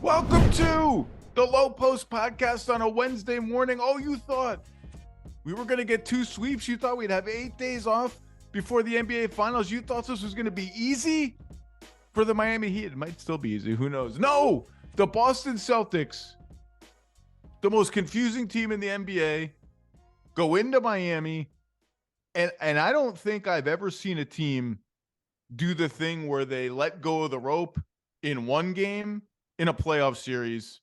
Welcome to the Low Post Podcast on a Wednesday morning. Oh, you thought we were going to get 2 sweeps? You thought we'd have 8 days off before the NBA Finals? You thought this was going to be easy for the Miami Heat? It might still be easy. Who knows? No! The Boston Celtics, the most confusing team in the NBA, go into Miami, and I don't think I've ever seen a team do the thing where they let go of the rope in one game in a playoff series,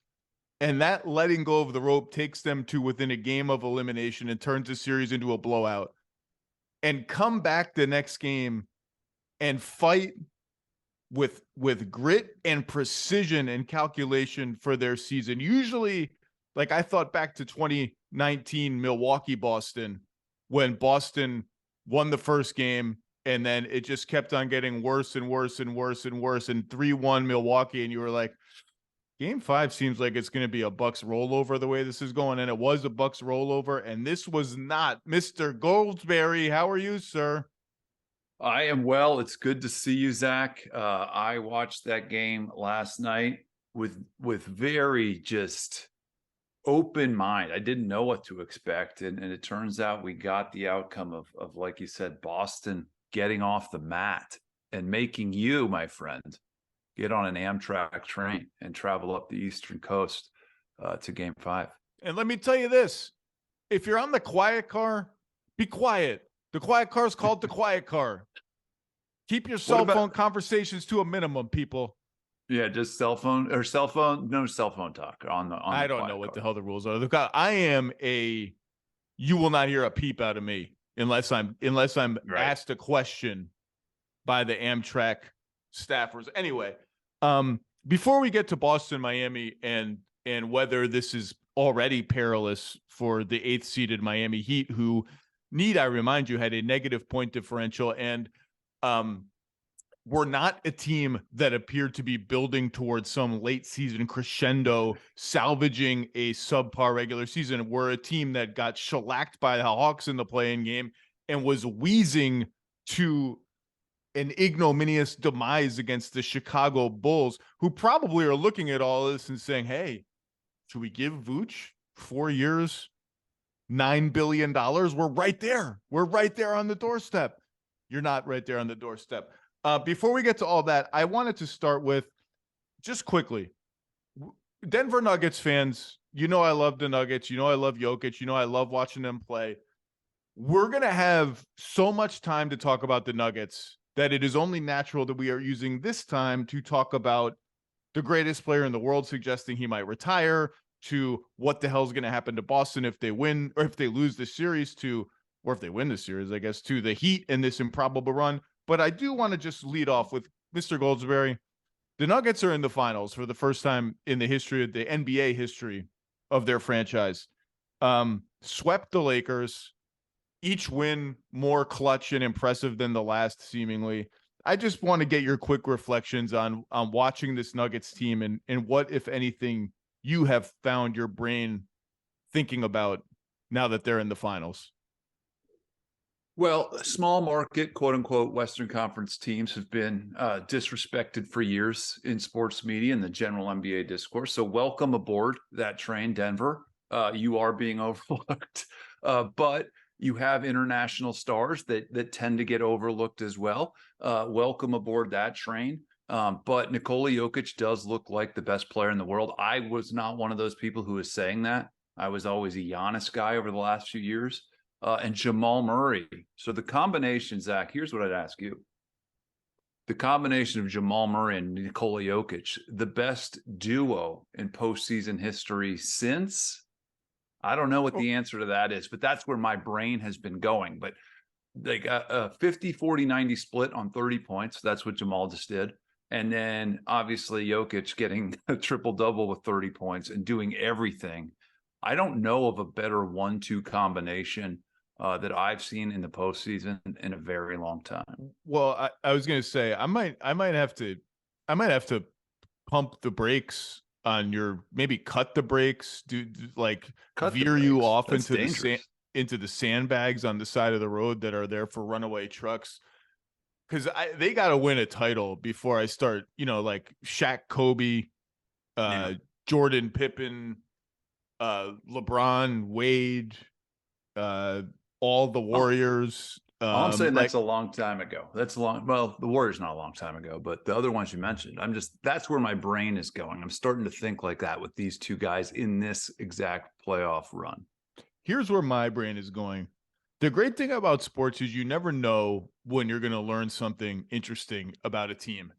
and that letting go of the rope takes them to within a game of elimination and turns the series into a blowout, and come back the next game and fight with grit and precision and calculation for their season. Usually, like I thought back to 2019 Milwaukee-Boston, when Boston won the first game, and then it just kept on getting worse and worse and worse and worse, and 3-1 Milwaukee, and you were like, Game 5 seems like it's going to be a Bucks rollover the way this is going, and it was a Bucks rollover, and this was not. Mr. Goldsberry, how are you, sir? I am well. It's good to see you, Zach. I watched that game last night with very just open mind. I didn't know what to expect, and it turns out we got the outcome of like you said, Boston getting off the mat and making you, my friend, get on an Amtrak train and travel up the Eastern Coast to Game 5. And let me tell you this. If you're on the quiet car, be quiet. The quiet car is called the quiet car. Keep your cell phone conversations to a minimum, people. Yeah, just no cell phone talk on the I don't know what the hell the rules are. Look, I am you will not hear a peep out of me unless I'm right. Asked a question by the Amtrak staffers. Anyway, before we get to Boston, Miami, and whether this is already perilous for the 8th seeded Miami Heat, who I remind you, had a negative point differential, and were not a team that appeared to be building towards some late season crescendo, salvaging a subpar regular season. We're a team that got shellacked by the Hawks in the play-in game and was wheezing to an ignominious demise against the Chicago Bulls, who probably are looking at all this and saying, hey, should we give Vooch 4 years, $9 billion? We're right there. We're right there on the doorstep. You're not right there on the doorstep. Before we get to all that, I wanted to start with, just quickly, Denver Nuggets fans, you know I love the Nuggets. You know I love Jokic. You know I love watching them play. We're going to have so much time to talk about the Nuggets that it is only natural that we are using this time to talk about the greatest player in the world, suggesting he might retire, to what the hell is going to happen to Boston if they win or if they lose the series, or if they win the series, I guess, to the Heat in this improbable run. But I do want to just lead off with Mr. Goldsberry. The Nuggets are in the finals for the first time in the history of the NBA history of their franchise. Swept the Lakers. Each win more clutch and impressive than the last, seemingly. I just want to get your quick reflections on watching this Nuggets team and what, if anything, you have found your brain thinking about now that they're in the finals. Well, small market, quote unquote, Western Conference teams have been disrespected for years in sports media and the general NBA discourse. So welcome aboard that train, Denver. You are being overlooked, but you have international stars that tend to get overlooked as well. Welcome aboard that train. But Nikola Jokic does look like the best player in the world. I was not one of those people who was saying that. I was always a Giannis guy over the last few years. And Jamal Murray. So the combination, Zach, here's what I'd ask you. The combination of Jamal Murray and Nikola Jokic, the best duo in postseason history since... I don't know what the answer to that is, but that's where my brain has been going. But like a 50, 40, 90 split on 30 points. That's what Jamal just did. And then obviously Jokic getting a triple-double with 30 points and doing everything. I don't know of a better 1-2 combination that I've seen in the postseason in a very long time. Well, I was going to say, I might have to pump the brakes on your, maybe cut the brakes, veer you off into the sandbags on the side of the road that are there for runaway trucks. Because they got to win a title before I start, like Shaq, Kobe, Jordan, Pippen, LeBron, Wade, all the Warriors. All I'm saying, that's a long time ago. That's long. Well, the Warriors not a long time ago, but the other ones you mentioned, that's where my brain is going. I'm starting to think like that with these two guys in this exact playoff run. Here's where my brain is going. The great thing about sports is you never know when you're going to learn something interesting about a team.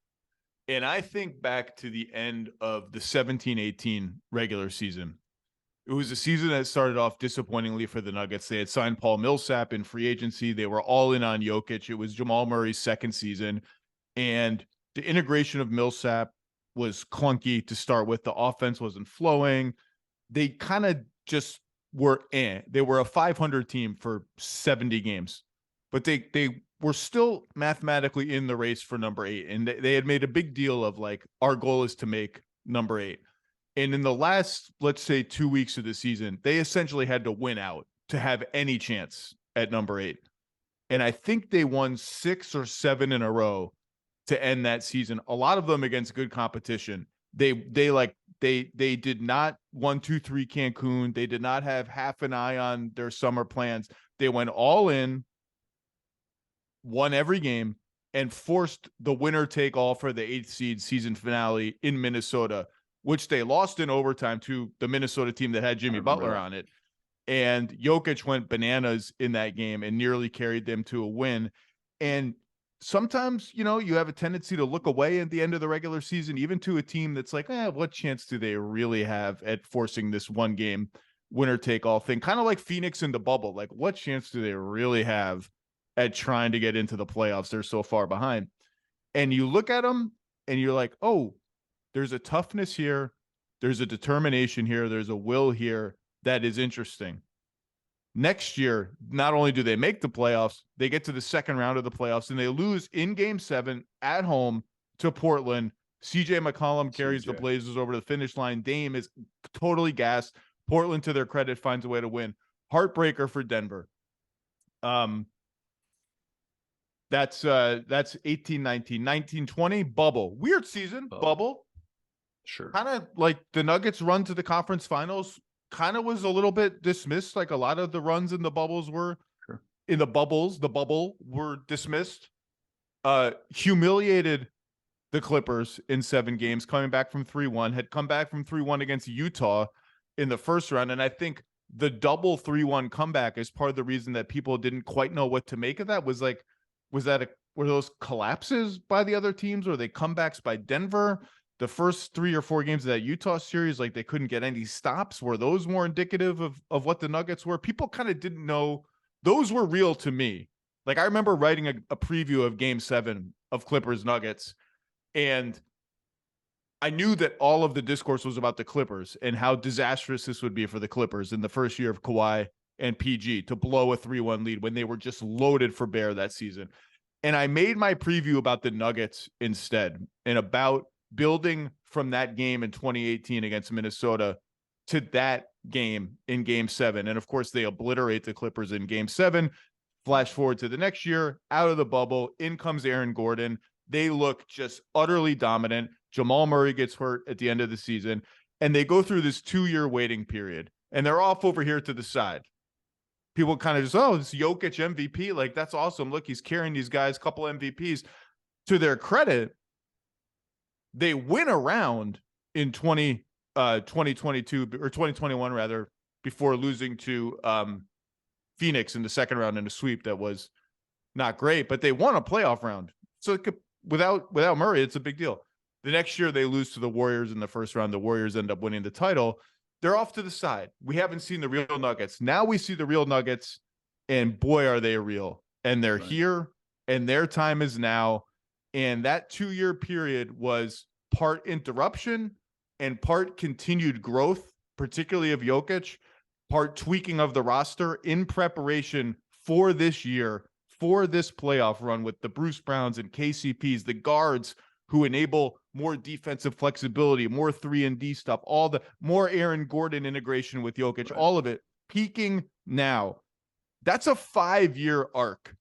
And I think back to the end of the 17-18 regular season. It was a season that started off disappointingly for the Nuggets. They had signed Paul Millsap in free agency. They were all in on Jokic. It was Jamal Murray's second season. And the integration of Millsap was clunky to start with. The offense wasn't flowing. They kind of just were They were a 500 team for 70 games. But they were still mathematically in the race for number 8. And they had made a big deal of like, our goal is to make number 8. And in the last, let's say, 2 weeks of the season, they essentially had to win out to have any chance at number 8. And I think they won 6 or 7 in a row to end that season. A lot of them against good competition. They did not 1, 2, 3 Cancun. They did not have half an eye on their summer plans. They went all in, won every game, and forced the winner take all for the 8th seed season finale in Minnesota, which they lost in overtime to the Minnesota team that had Jimmy Butler on it. And Jokic went bananas in that game and nearly carried them to a win. And sometimes, you have a tendency to look away at the end of the regular season, even to a team that's like, what chance do they really have at forcing this one game winner take all thing? Kind of like Phoenix in the bubble. Like, what chance do they really have at trying to get into the playoffs? They're so far behind. And you look at them and you're like, oh, there's a toughness here. There's a determination here. There's a will here that is interesting. Next year, not only do they make the playoffs, they get to the second round of the playoffs and they lose in Game 7 at home to Portland. CJ McCollum carries the Blazers over the finish line. Dame is totally gassed. Portland, to their credit, finds a way to win. Heartbreaker for Denver. That's 18-19, 19-20 bubble. Weird season, bubble. Sure. Kind of like the Nuggets run to the conference finals kind of was a little bit dismissed. Like a lot of the runs in the bubbles were. Sure. In the bubble were dismissed. Humiliated the Clippers in 7 games, coming back from 3-1, had come back from 3-1 against Utah in the first round. And I think the double 3-1 comeback is part of the reason that people didn't quite know what to make of that. Were those collapses by the other teams? Or they comebacks by Denver? The first 3 or 4 games of that Utah series, like they couldn't get any stops. Were those more indicative of what the Nuggets were? People kind of didn't know. Those were real to me. Like I remember writing a preview of Game 7 of Clippers Nuggets, and I knew that all of the discourse was about the Clippers and how disastrous this would be for the Clippers in the first year of Kawhi and PG to blow a 3-1 lead when they were just loaded for bear that season. And I made my preview about the Nuggets instead, and about building from that game in 2018 against Minnesota to that game in Game 7. And of course, they obliterate the Clippers in Game 7. Flash forward to the next year, out of the bubble, in comes Aaron Gordon. They look just utterly dominant. Jamal Murray gets hurt at the end of the season, and they go through this 2-year waiting period, and they're off over here to the side. People kind of just, it's Jokic MVP. Like, that's awesome. Look, he's carrying these guys, couple MVPs. To their credit, they win a round in 2022 or 2021 rather, before losing to Phoenix in the second round in a sweep that was not great, but they won a playoff round. So without Murray, it's a big deal. The next year they lose to the Warriors in the first round. The Warriors end up winning the title. They're off to the side. We haven't seen the real Nuggets. Now we see the real Nuggets, and boy, are they real. And they're here, and their time is now. And that 2-year period was part interruption and part continued growth, particularly of Jokic, part tweaking of the roster in preparation for this year, for this playoff run with the Bruce Browns and KCPs, the guards who enable more defensive flexibility, more 3-and-D stuff, all the more Aaron Gordon integration with Jokic, all of it peaking now. That's a 5-year arc.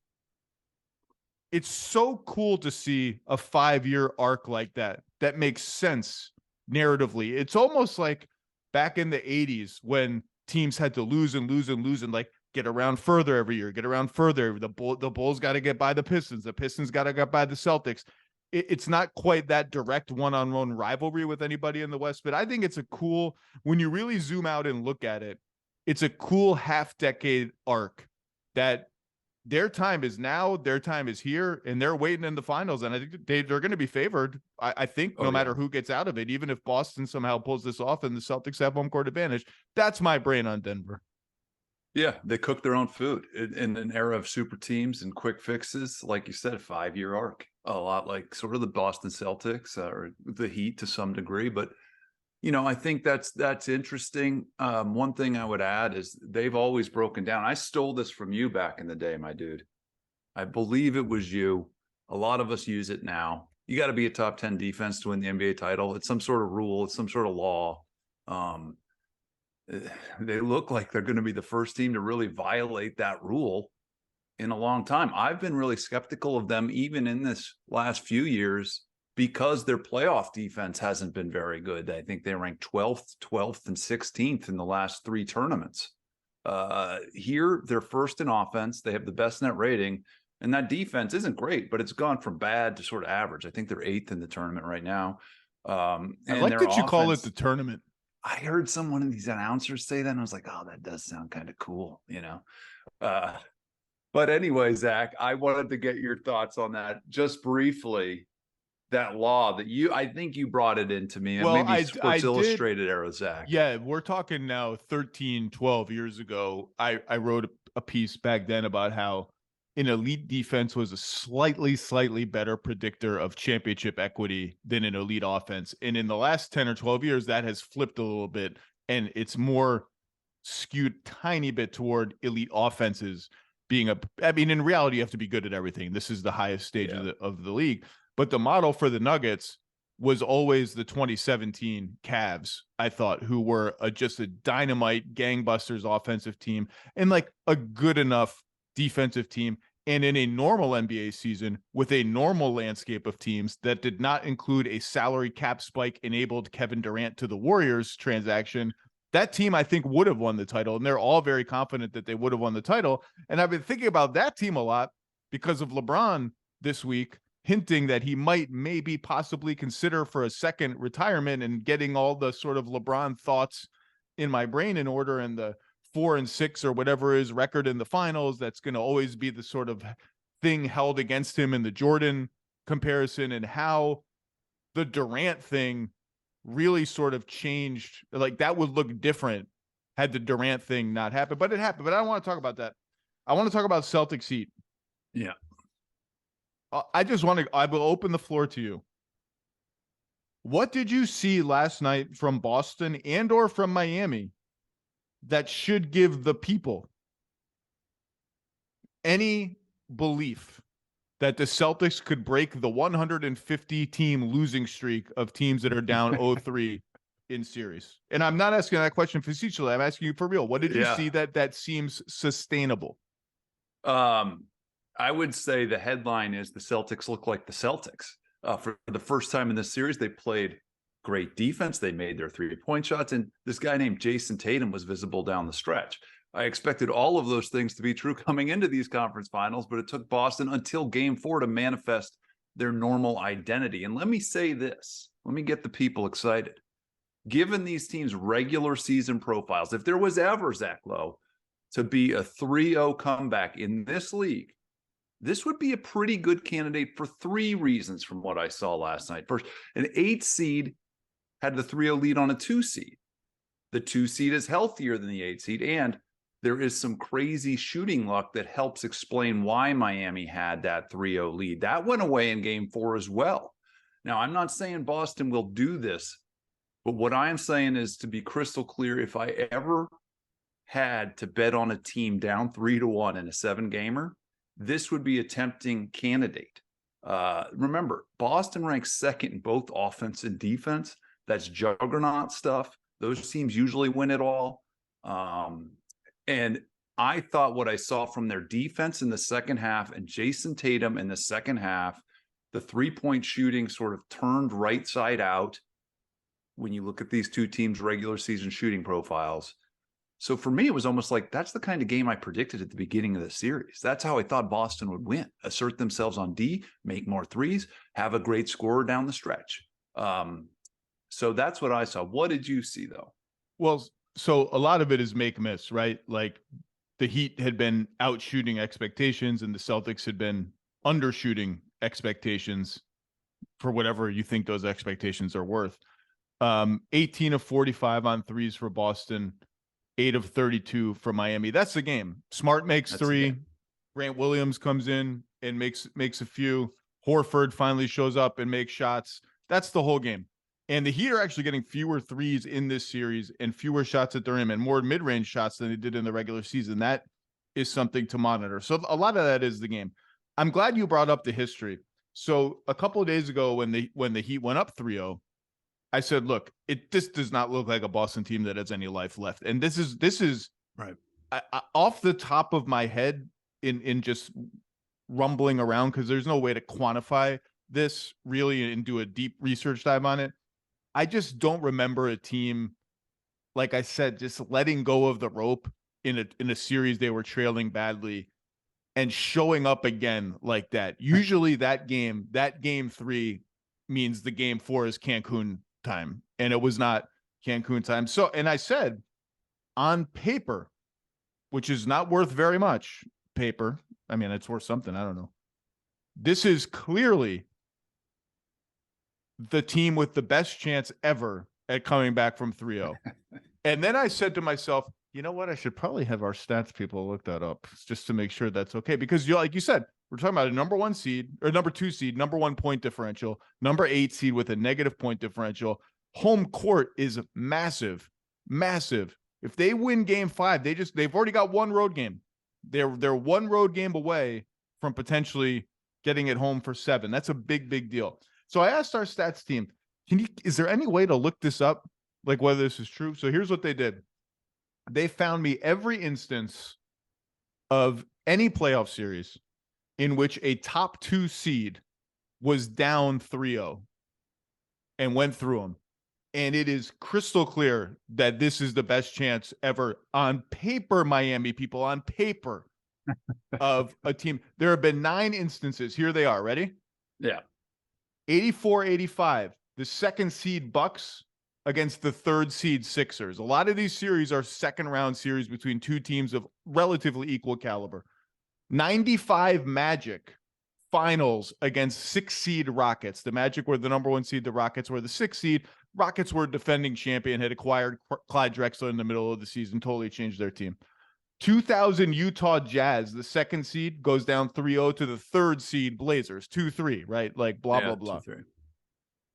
It's so cool to see a 5-year arc like that. That makes sense narratively. It's almost like back in the 80s when teams had to lose and lose and lose and like get around further every year, get around further. The Bulls got to get by the Pistons. The Pistons got to get by the Celtics. It's not quite that direct one-on-one rivalry with anybody in the West, but I think it's a cool, when you really zoom out and look at it, it's a cool half-decade arc that their time is now, their time is here, and they're waiting in the finals, and I think they're going to be favored. I think no matter who gets out of it, even if Boston somehow pulls this off and the Celtics have home court advantage, that's my brain on Denver. Yeah, they cook their own food in an era of super teams and quick fixes. Like you said, a 5-year arc, a lot like sort of the Boston Celtics or the Heat to some degree. But, I think that's interesting. One thing I would add is they've always broken down. I stole this from you back in the day, my dude. I believe it was you. A lot of us use it now. You got to be a top 10 defense to win the NBA title. It's some sort of rule. It's some sort of law. They look like they're going to be the first team to really violate that rule in a long time. I've been really skeptical of them even in this last few years because their playoff defense hasn't been very good. I think they ranked 12th, and 16th in the last 3 tournaments. Here, they're first in offense. They have the best net rating, and that defense isn't great, but it's gone from bad to sort of average. I think they're 8th in the tournament right now. I like that you call it the tournament. I heard someone of these announcers say that, and I was like, oh, that does sound kind of cool, But anyway, Zach, I wanted to get your thoughts on that just briefly. That law that I think you brought it into me. Well, maybe Sports Illustrated era, Zach. Yeah, we're talking now 13, 12 years ago. I wrote a piece back then about how an elite defense was a slightly better predictor of championship equity than an elite offense. And in the last 10 or 12 years, that has flipped a little bit, and it's more skewed tiny bit toward elite offenses being in reality, you have to be good at everything. This is the highest stage of the league. But the model for the Nuggets was always the 2017 Cavs, I thought, who were just a dynamite gangbusters offensive team and like a good enough defensive team. And in a normal NBA season with a normal landscape of teams that did not include a salary cap spike enabled Kevin Durant to the Warriors transaction, that team, I think, would have won the title. And they're all very confident that they would have won the title. And I've been thinking about that team a lot because of LeBron this week, hinting that he might maybe possibly consider for a second retirement, and getting all the sort of LeBron thoughts in my brain in order, and the 4-6 or whatever his record in the finals. That's going to always be the sort of thing held against him in the Jordan comparison, and how the Durant thing really sort of changed. Like that would look different had the Durant thing not happened, but it happened. But I don't want to talk about that. I want to talk about Celtics Heat. Yeah. I will open the floor to you. What did you see last night from Boston and or from Miami that should give the people any belief that the Celtics could break the 150 team losing streak of teams that are down 0-3 in series? And I'm not asking that question facetiously. I'm asking you for real. What did you see that seems sustainable? I would say the headline is the Celtics look like the Celtics. For the first time in this series, they played great defense. They made their 3-point shots, and this guy named Jason Tatum was visible down the stretch. I expected all of those things to be true coming into these conference finals, but it took Boston until Game 4 to manifest their normal identity. And let me say this. Let me get the people excited. Given these teams' regular season profiles, if there was ever, Zach Lowe, to be a 3-0 comeback in this league, this would be a pretty good candidate for 3 reasons from what I saw last night. First, an 8 seed had the 3-0 lead on a 2 seed. The 2 seed is healthier than the 8 seed, and there is some crazy shooting luck that helps explain why Miami had that 3-0 lead. That went away in Game 4 as well. Now, I'm not saying Boston will do this, but what I am saying is, to be crystal clear, if I ever had to bet on a team down 3-1 in a 7-gamer, this would be a tempting candidate. Remember, Boston ranks second in both offense and defense. That's juggernaut stuff. Those teams usually win it all. And I thought what I saw from their defense in the second half and Jason Tatum in the second half, the 3-point shooting sort of turned right side out. when you look at these two teams' regular season shooting profiles. So for me, it was almost like that's the kind of game I predicted at the beginning of the series. That's how I thought Boston would win. Assert themselves on D, make more threes, have a great scorer down the stretch. So that's what I saw. What did you see, though? Well, so a lot of it is make miss, right? Like the Heat had been out shooting expectations and the Celtics had been undershooting expectations for whatever you think those expectations are worth. 18 of 45 on threes for Boston, 8 of 32 for Miami. That's the game. Smart makes three. Grant Williams comes in and makes a few. Horford finally shows up and makes shots. That's the whole game. And the Heat are actually getting fewer threes in this series and fewer shots at the rim and more mid-range shots than they did in the regular season. That is something to monitor. So a lot of that is the game. I'm glad you brought up the history. So a couple of days ago when the Heat went up 3-0, I said, look, this does not look like a Boston team that has any life left. And this is right off the top of my head in just rumbling around, because there's no way to quantify this really and do a deep research dive on it. I just don't remember a team, like I said, just letting go of the rope in a series they were trailing badly and showing up again like that. Usually that game 3 means the game 4 is Cancun time, and it was not Cancun time. So, and I said on paper, which is not worth very much paper. I mean, it's worth something. I don't know. This is clearly the team with the best chance ever at coming back from 3-0. And then I said to myself, you know what? I should probably have our stats people look that up just to make sure that's okay. Because like you said, we're talking about a number 1 seed or number 2 seed, number 1 point differential, number 8 seed with a negative point differential. Home court is massive, massive. If they win game 5, they've already got one road game. They're one road game away from potentially getting it home for 7. That's a big, big deal. So I asked our stats team, is there any way to look this up? Like whether this is true? So here's what they did. They found me every instance of any playoff series in which a top 2 seed was down 3-0 and went through them. And it is crystal clear that this is the best chance ever on paper, Miami people, on paper, of a team. There have been 9 instances. Here they are. Ready? Yeah. 84-85, the 2nd seed Bucks against the 3rd seed Sixers. A lot of these series are second round series between two teams of relatively equal caliber. 95 Magic finals against 6th seed Rockets. The Magic were the number 1 seed. The Rockets were the 6th seed. Rockets were defending champion, had acquired Clyde Drexler in the middle of the season, totally changed their team. 2000 Utah Jazz, the 2nd seed, goes down 3-0 to the 3rd seed Blazers, 2-3, right? Like blah, blah, blah. 2-3.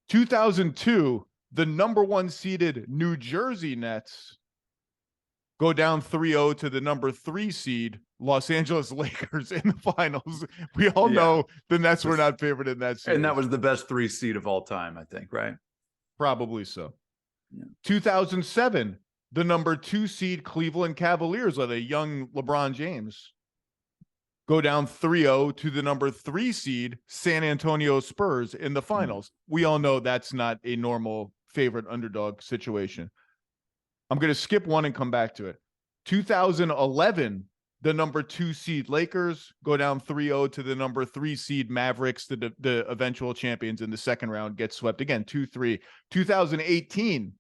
2002, the number 1 seeded New Jersey Nets go down 3-0 to the number 3 seed Los Angeles Lakers in the finals. We all know the Nets were not favored in that series. And that was the best 3 seed of all time, I think, right? Probably so. Yeah. 2007, the number 2 seed Cleveland Cavaliers with a young LeBron James go down 3-0 to the number 3 seed San Antonio Spurs in the finals. We all know that's not a normal favorite underdog situation. I'm going to skip one and come back to it. 2011, the number 2 seed Lakers go down 3-0 to the number 3 seed Mavericks, the eventual champions in the second round, get swept again, 2-3. 2018,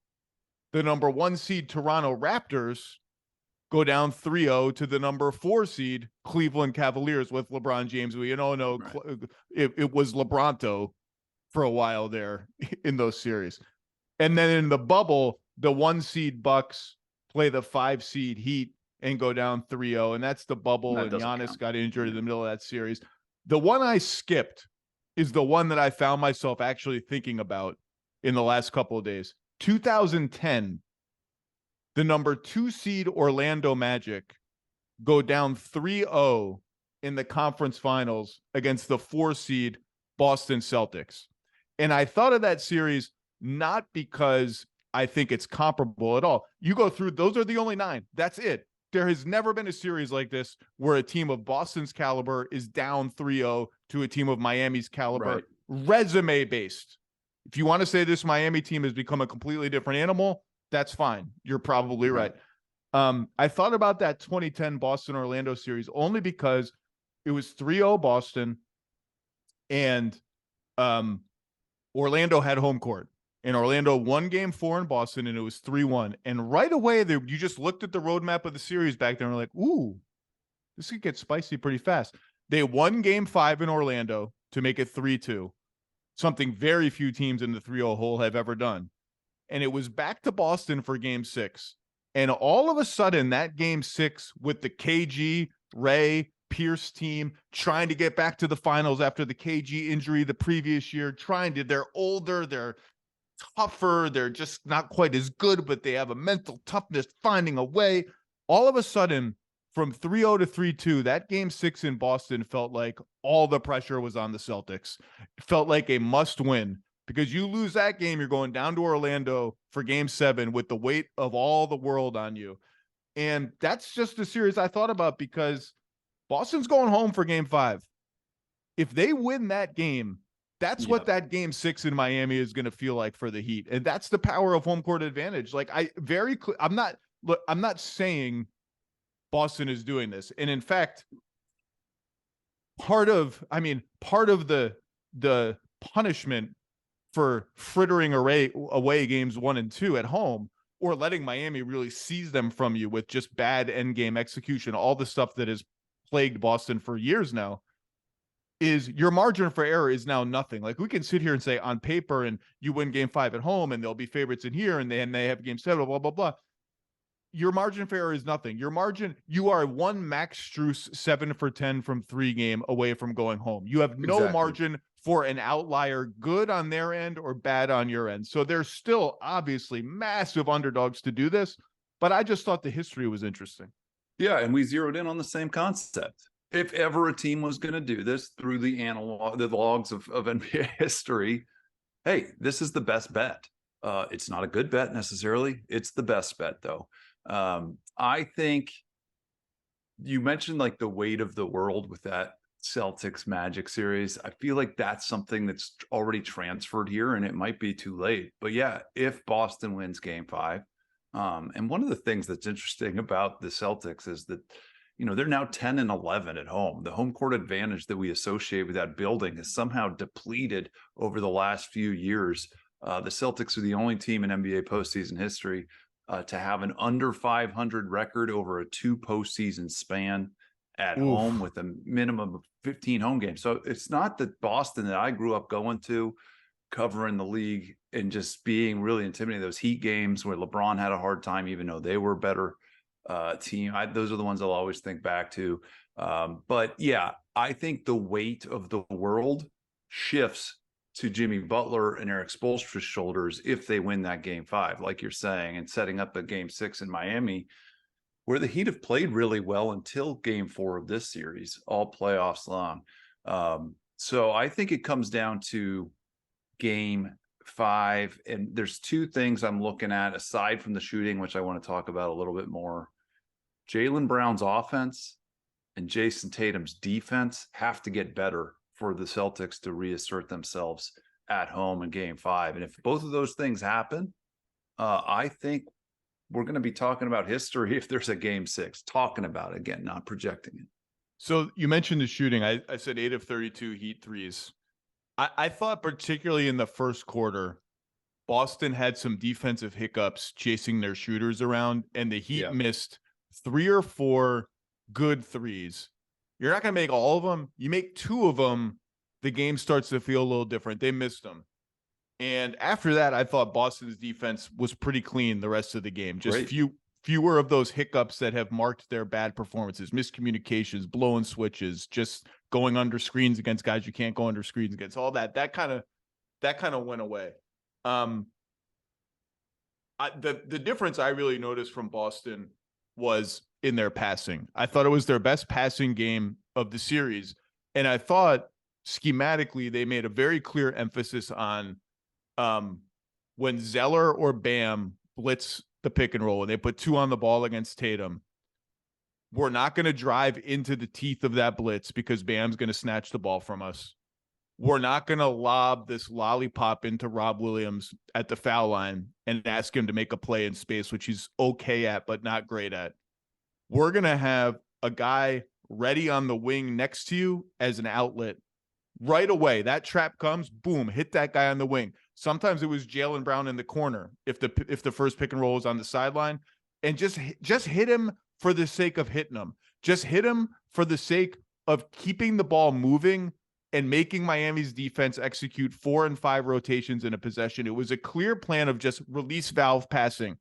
the number 1 seed Toronto Raptors go down 3-0 to the number 4 seed Cleveland Cavaliers with LeBron James. We know right. It was LeBronto for a while there in those series. And then in the bubble, the 1 seed Bucks play the 5 seed Heat and go down 3-0. And that's the bubble. And Giannis got injured in the middle of that series. The one I skipped is the one that I found myself actually thinking about in the last couple of days. 2010, the number 2 seed Orlando Magic go down 3-0 in the conference finals against the 4 seed Boston Celtics. And I thought of that series not because I think it's comparable at all. You go through, those are the only 9. That's it. There has never been a series like this where a team of Boston's caliber is down 3-0 to a team of Miami's caliber, right. resume based. If you want to say this Miami team has become a completely different animal, that's fine. You're probably right. I thought about that 2010 Boston-Orlando series only because it was 3-0 Boston, and Orlando had home court. And Orlando won game 4 in Boston, and it was 3-1. And right away, you just looked at the roadmap of the series back there and were like, ooh, this could get spicy pretty fast. They won game 5 in Orlando to make it 3-2, something very few teams in the 3-0 hole have ever done. And it was back to Boston for game 6. And all of a sudden, that game 6 with the KG, Ray, Pierce team trying to get back to the finals after the KG injury the previous year, they're older, they're tougher, they're just not quite as good, but they have a mental toughness finding a way. All of a sudden, from 3-0 to 3-2, that game 6 in Boston felt like all the pressure was on the Celtics. It felt like a must win, because you lose that game, you're going down to Orlando for game 7 with the weight of all the world on you. And that's just a series I thought about, because Boston's going home for game 5. If they win that game, that's what that game 6 in Miami is going to feel like for the Heat. And that's the power of home court advantage. Like, I'm not saying Boston is doing this. And in fact, part of the punishment for frittering away games 1 and 2 at home, or letting Miami really seize them from you with just bad end game execution, all the stuff that has plagued Boston for years now, is your margin for error is now nothing. Like, we can sit here and say on paper, and you win game 5 at home, and they'll be favorites in here, and they have game 7, blah, blah, blah. Your margin for error is nothing. You are one Max Strus 7 for 10 from 3 game away from going home. You have no margin for an outlier, good on their end or bad on your end. So there's still obviously massive underdogs to do this, but I just thought the history was interesting. Yeah, and we zeroed in on the same concept. If ever a team was going to do this through the logs of NBA history, hey, this is the best bet. It's not a good bet necessarily. It's the best bet, though. I think you mentioned like the weight of the world with that Celtics Magic series. I feel like that's something that's already transferred here, and it might be too late. But yeah, if Boston wins game 5, and one of the things that's interesting about the Celtics is that, they're now 10-11 at home. The home court advantage that we associate with that building is somehow depleted over the last few years. The Celtics are the only team in NBA postseason history to have an under 500 record over a 2 postseason span at home, with a minimum of 15 home games. So it's not that Boston that I grew up going to, covering the league and just being really intimidated. Those Heat games where LeBron had a hard time, even though they were a better team. Those are the ones I'll always think back to. But yeah, I think the weight of the world shifts to Jimmy Butler and Eric Spoelstra's shoulders if they win that game 5, like you're saying, and setting up a game 6 in Miami, where the Heat have played really well until game 4 of this series, all playoffs long. So I think it comes down to game 5. And there's 2 things I'm looking at aside from the shooting, which I want to talk about a little bit more. Jaylen Brown's offense and Jason Tatum's defense have to get better for the Celtics to reassert themselves at home in game 5. And if both of those things happen, I think we're going to be talking about history if there's a game 6, talking about it again, not projecting it. So you mentioned the shooting. I said 8 of 32 Heat threes. I thought particularly in the first quarter, Boston had some defensive hiccups chasing their shooters around, and the Heat missed 3 or 4 good threes. You're not going to make all of them. You make 2 of them, the game starts to feel a little different. They missed them. And after that, I thought Boston's defense was pretty clean the rest of the game. Just fewer of those hiccups that have marked their bad performances, miscommunications, blowing switches, just going under screens against guys you can't go under screens against. All that kind of went away. The difference I really noticed from Boston was in their passing. I thought it was their best passing game of the series. And I thought schematically they made a very clear emphasis on when Zeller or Bam blitz the pick and roll and they put 2 on the ball against Tatum, we're not going to drive into the teeth of that blitz because Bam's going to snatch the ball from us. we're not going to lob this lollipop into Rob Williams at the foul line and ask him to make a play in space, which he's okay at, but not great at. We're going to have a guy ready on the wing next to you as an outlet right away. That trap comes, boom, hit that guy on the wing. Sometimes it was Jaylen Brown in the corner if the first pick and roll was on the sideline, and just hit him for the sake of hitting him. Just hit him for the sake of keeping the ball moving and making Miami's defense execute 4 and 5 rotations in a possession. It was a clear plan of just release valve passing,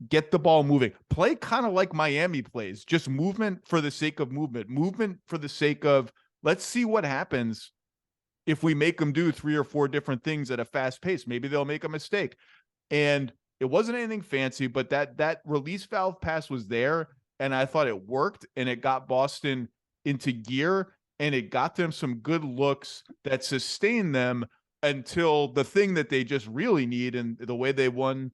get the ball moving, play kind of like Miami plays, just movement for the sake of movement for the sake of, let's see what happens if we make them do 3 or 4 different things at a fast pace. Maybe they'll make a mistake. And it wasn't anything fancy, but that release valve pass was there, and I thought it worked, and it got Boston into gear, and it got them some good looks that sustained them until the thing that they just really need, and the way they won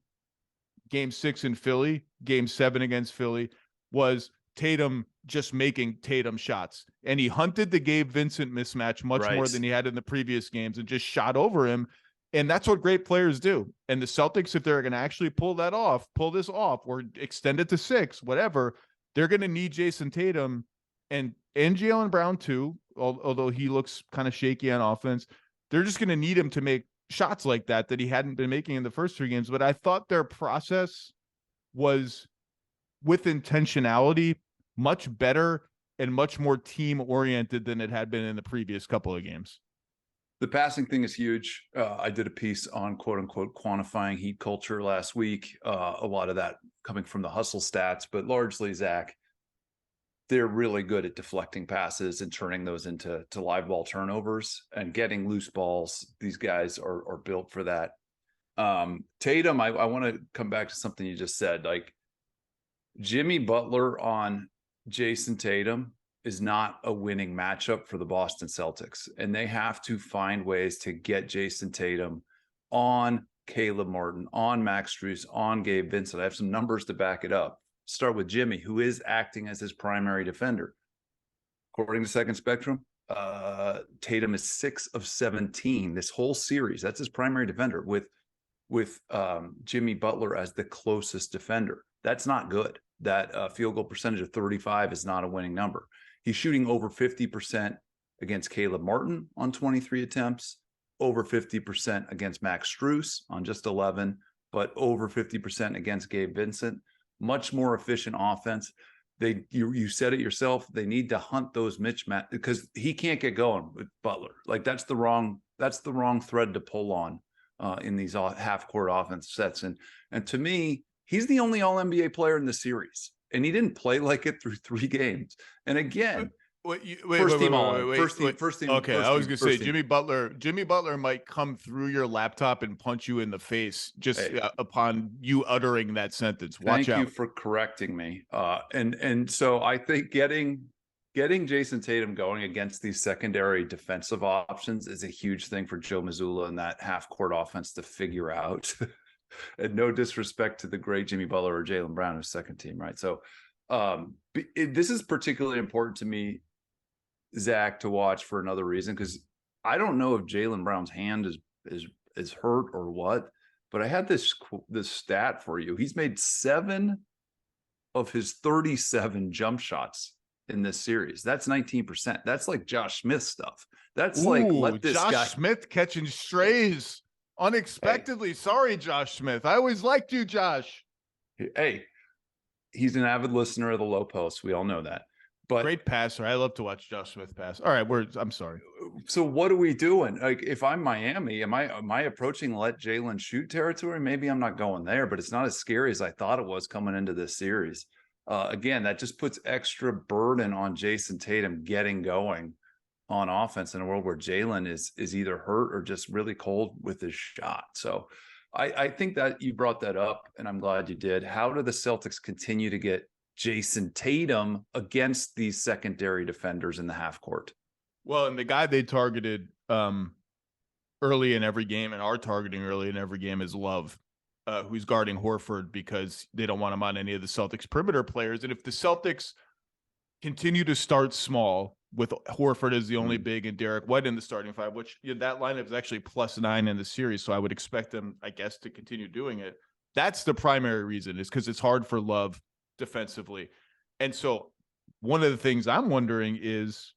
Game 6 in Philly, Game 7 against Philly, was Tatum just making Tatum shots. And he hunted the Gabe Vincent mismatch much more than he had in the previous games and just shot over him. And that's what great players do. And the Celtics, if they're going to actually pull this off, or extend it to 6, whatever, they're going to need Jason Tatum and Jaylen Brown too, although he looks kind of shaky on offense. They're just going to need him to make shots like that he hadn't been making in the first 3 games. But I thought their process was, with intentionality, much better and much more team oriented than it had been in the previous couple of games. The passing thing is huge. I did a piece on quote unquote quantifying heat culture last week. A lot of that coming from the hustle stats, but largely, Zach, they're really good at deflecting passes and turning those into live ball turnovers and getting loose balls. These guys are built for that. Tatum, I want to come back to something you just said. Like, Jimmy Butler on Jason Tatum is not a winning matchup for the Boston Celtics. And they have to find ways to get Jason Tatum on Caleb Martin, on Max Strus, on Gabe Vincent. I have some numbers to back it up. Start with Jimmy, who is acting as his primary defender. According to Second Spectrum, Tatum is 6 of 17 this whole series. That's his primary defender, with Jimmy Butler as the closest defender. That's not good. That field goal percentage of 35 is not a winning number. He's shooting over 50% against Caleb Martin on 23 attempts, over 50% against Max Strus on just 11, but over 50% against Gabe Vincent. Much more efficient offense. You said it yourself. They need to hunt those mismatches because he can't get going with Butler. Like, that's the wrong thread to pull on in these half-court offense sets. And to me, he's the only All-NBA player in the series, and he didn't play like it through 3 games. And again, first team. Okay, I was gonna say Jimmy Butler might come through your laptop and punch you in the face just upon you uttering that sentence. Watch out. Thank you for correcting me. And so I think getting Jason Tatum going against these secondary defensive options is a huge thing for Joe Mazzulla and that half-court offense to figure out. And no disrespect to the great Jimmy Butler or Jaylen Brown, who's second team, right? So this is particularly important to me, Zach, to watch for another reason, because I don't know if Jaylen Brown's hand is hurt or what, but I had this stat for you. He's made 7 of his 37 jump shots in this series. That's 19%. That's like Josh Smith stuff. That's like, let this Josh guy Smith catching strays unexpectedly. Sorry, Josh Smith. I always liked you, Josh. Hey, he's an avid listener of the Low Post. We all know that. But great passer. I love to watch Josh Smith pass. All right, I'm sorry. So what are we doing? Like, if I'm Miami, am I approaching let Jaylen shoot territory? Maybe I'm not going there, but it's not as scary as I thought it was coming into this series. Again, that just puts extra burden on Jason Tatum getting going on offense in a world where Jaylen is either hurt or just really cold with his shot. So I think that you brought that up, and I'm glad you did. How do the Celtics continue to get Jason Tatum against these secondary defenders in the half court? Well, and the guy they targeted early in every game and are targeting early in every game is Love, who's guarding Horford because they don't want him on any of the Celtics perimeter players. And if the Celtics continue to start small, with Horford as the only big and Derek White in the starting five, which that lineup is actually +9 in the series. So I would expect them, I guess, to continue doing it. That's the primary reason, is because it's hard for Love defensively. And so one of the things I'm wondering is,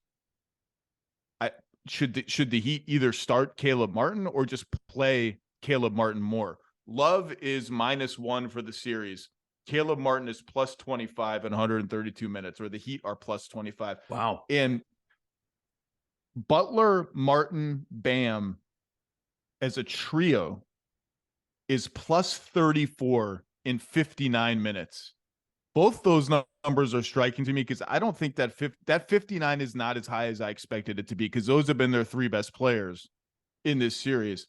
should the Heat either start Caleb Martin or just play Caleb Martin more? Love is -1 for the series. Caleb Martin is +25 in 132 minutes, or the Heat are +25. Wow. And Butler, Martin, Bam as a trio is +34 in 59 minutes. Both those numbers are striking to me, because I don't think that 59 is not as high as I expected it to be, because those have been their 3 best players in this series.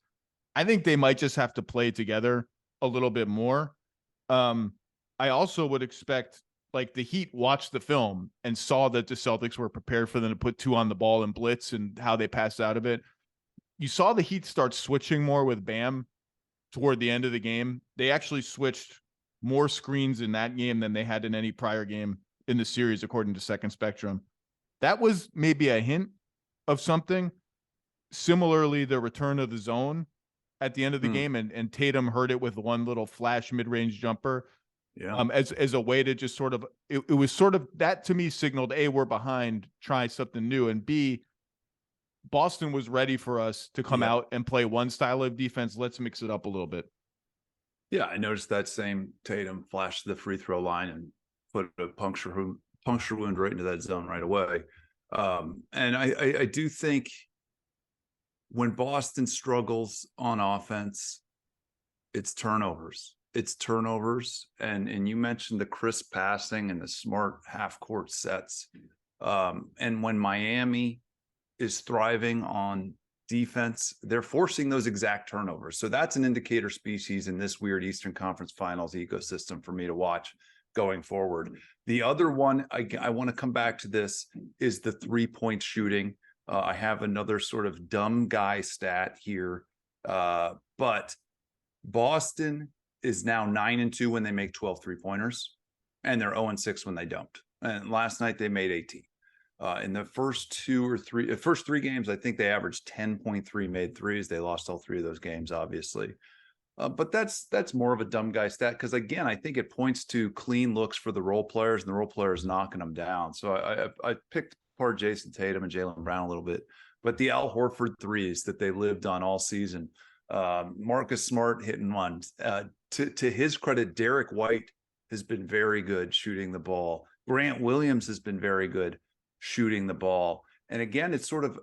I think they might just have to play together a little bit more. I also would expect, like, the Heat watched the film and saw that the Celtics were prepared for them to put 2 on the ball and blitz and how they passed out of it. You saw the Heat start switching more with Bam toward the end of the game. They actually switched more screens in that game than they had in any prior game in the series, according to Second Spectrum. That was maybe a hint of something. Similarly, the return of the zone at the end of the game, and Tatum heard it with one little flash mid-range jumper. Yeah. As a way to just sort of, it was sort of, that to me signaled, A, we're behind, try something new, and B, Boston was ready for us to come out and play one style of defense. Let's mix it up a little bit. Yeah, I noticed that same Tatum flash to the free throw line and put a puncture wound right into that zone right away. And I do think when Boston struggles on offense, it's turnovers. It's turnovers. And you mentioned the crisp passing and the smart half-court sets. And when Miami is thriving on defense, they're forcing those exact turnovers. So that's an indicator species in this weird Eastern Conference Finals ecosystem for me to watch going forward. The other one, I want to come back to this, is the 3-point shooting. I have another sort of dumb guy stat here, but Boston is now 9-2 when they make 12 3-pointers, and they're 0-6 when they don't. And last night they made 18. In the first 3 games, I think they averaged 10.3 made threes. They lost all 3 of those games, obviously. But that's more of a dumb guy stat, because, again, I think it points to clean looks for the role players, and the role players knocking them down. So I picked apart Jason Tatum and Jaylen Brown a little bit, but the Al Horford threes that they lived on all season, Marcus Smart hitting one. To his credit, Derek White has been very good shooting the ball. Grant Williams has been very good shooting the ball. And again, it's sort of,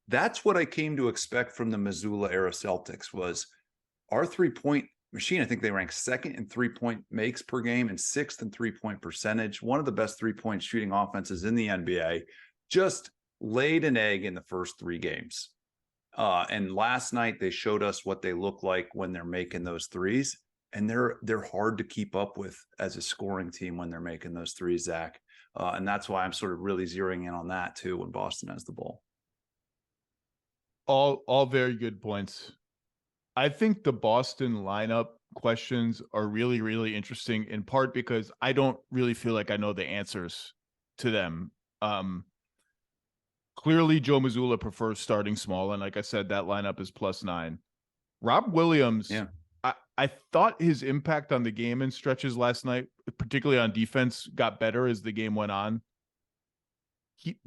that's what I came to expect from the Mazzulla era Celtics, was our 3-point machine. I think they ranked 2nd in 3-point makes per game and 6th in 3-point percentage. One of the best 3-point shooting offenses in the NBA. Just laid an egg in the first 3 games. And last night they showed us what they look like when they're making those threes. And they're hard to keep up with as a scoring team when they're making those threes, Zach. And that's why I'm sort of really zeroing in on that too when Boston has the ball. All very good points. I think the Boston lineup questions are really, really interesting, in part because I don't really feel like I know the answers to them. Clearly, Joe Mazzulla prefers starting small, and like I said, that lineup is +9. Rob Williams, I thought his impact on the game in stretches last night, particularly on defense, got better as the game went on.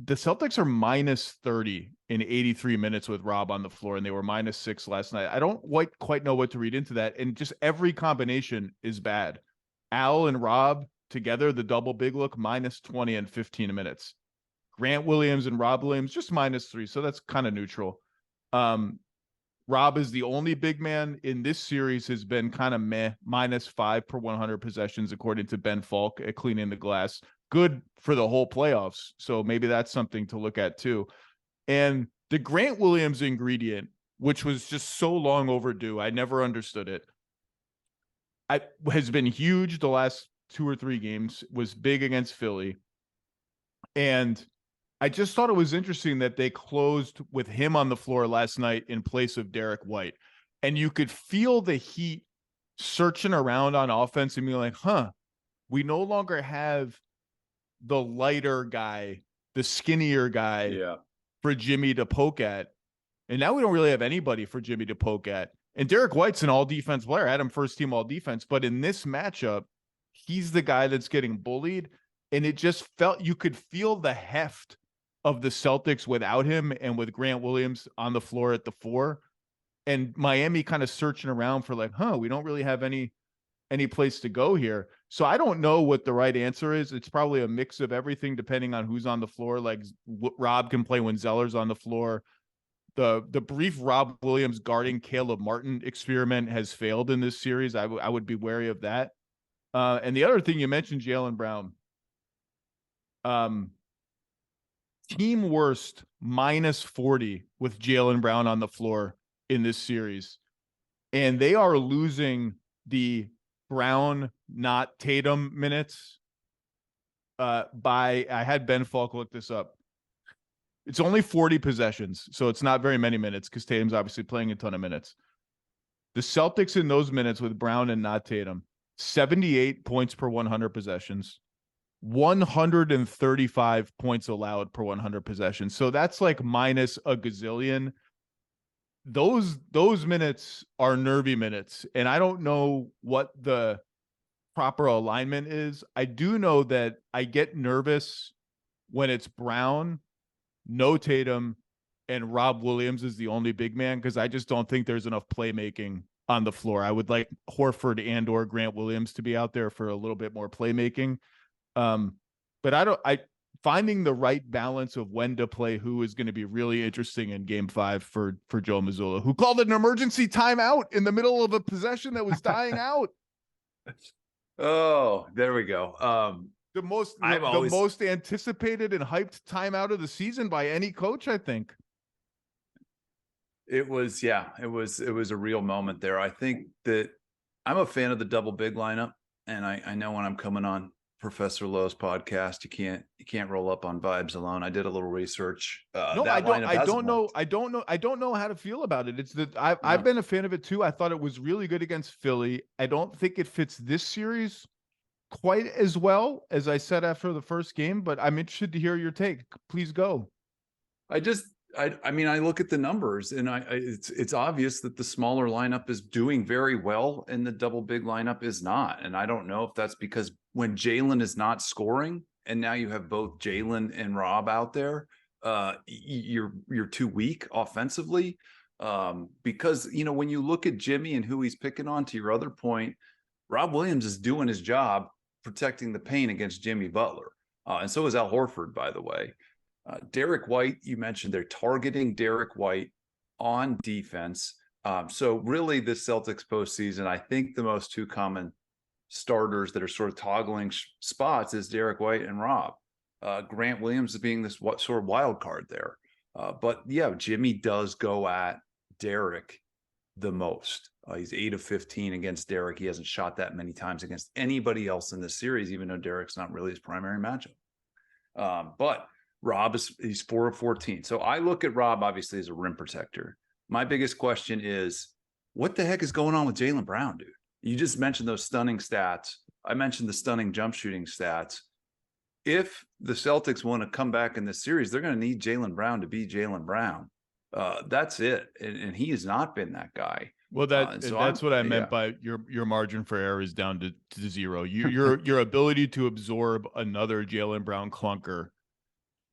The Celtics are -30 in 83 minutes with Rob on the floor, and they were -6 last night. I don't quite know what to read into that, and just every combination is bad. Al and Rob together, the double big look, -20 in 15 minutes. Grant Williams and Rob Williams, just -3, so that's kind of neutral. Rob is the only big man in this series, has been kind of meh, -5 per 100 possessions, according to Ben Falk at Cleaning the Glass. Good for the whole playoffs, so maybe that's something to look at too. And the Grant Williams ingredient, which was just so long overdue, I never understood it, has been huge the last 2 or 3 games, was big against Philly. And I just thought it was interesting that they closed with him on the floor last night in place of Derek White. And you could feel the Heat searching around on offense and being like, we no longer have the lighter guy the skinnier guy for Jimmy to poke at. And now we don't really have anybody for Jimmy to poke at. And Derek White's an all-defense player. I had him first team all-defense. But in this matchup, he's the guy that's getting bullied. And it just felt, you could feel the heft of the Celtics without him and with Grant Williams on the floor at the 4. And Miami kind of searching around for like, we don't really have any place to go here. So I don't know what the right answer is. It's probably a mix of everything depending on who's on the floor. Like Rob can play when Zeller's on the floor. The brief Rob Williams guarding Caleb Martin experiment has failed in this series. I would be wary of that. And the other thing you mentioned, Jaylen Brown. Team worst -40 with Jaylen Brown on the floor in this series. And they are losing the Brown, not Tatum minutes by, I had Ben Falk look this up. It's only 40 possessions, so it's not very many minutes because Tatum's obviously playing a ton of minutes. The Celtics in those minutes with Brown and not Tatum, 78 points per 100 possessions, 135 points allowed per 100 possessions. So that's like minus a gazillion. Those minutes are nervy minutes, and I don't know what the proper alignment is. I do know that I get nervous when it's Brown, no Tatum, and Rob Williams is the only big man because I just don't think there's enough playmaking on the floor. I would like Horford and or Grant Williams to be out there for a little bit more playmaking. But finding the right balance of when to play who is going to be really interesting in Game 5 for Joe Mazzulla, who called an emergency timeout in the middle of a possession that was dying out. Oh, there we go. The most anticipated and hyped timeout of the season by any coach, I think. It was a real moment there. I think that I'm a fan of the double big lineup, and I know when I'm coming on Professor Lowe's podcast, you can't roll up on vibes alone. I did a little research. No, I don't know how to feel about it. It's that I've been a fan of it too. I thought it was really good against Philly. I don't think it fits this series quite as well as I said after the first game, but I'm interested to hear your take. Please go. I mean, I look at the numbers, and it's obvious that the smaller lineup is doing very well and the double big lineup is not. And I don't know if that's because when Jaylen is not scoring and now you have both Jaylen and Rob out there, you're too weak offensively. Because, when you look at Jimmy and who he's picking on, to your other point, Rob Williams is doing his job protecting the paint against Jimmy Butler. And so is Al Horford, by the way. Derek White, you mentioned they're targeting Derek White on defense. So really this Celtics postseason, I think the most two common starters that are sort of toggling spots is Derek White and Rob. Grant Williams is being this sort of wild card there. But yeah, Jimmy does go at Derek the most. He's 8 of 15 against Derek. He hasn't shot that many times against anybody else in this series, even though Derek's not really his primary matchup. But Rob he's 4 of 14. So I look at Rob obviously as a rim protector. My biggest question is, what the heck is going on with Jaylen Brown, dude? You just mentioned those stunning stats. I mentioned the stunning jump shooting stats. If the Celtics want to come back in this series, they're going to need Jaylen Brown to be Jaylen Brown. That's it. And he has not been that guy. Well, that's what I meant by your margin for error is down to zero. Your ability to absorb another Jaylen Brown clunker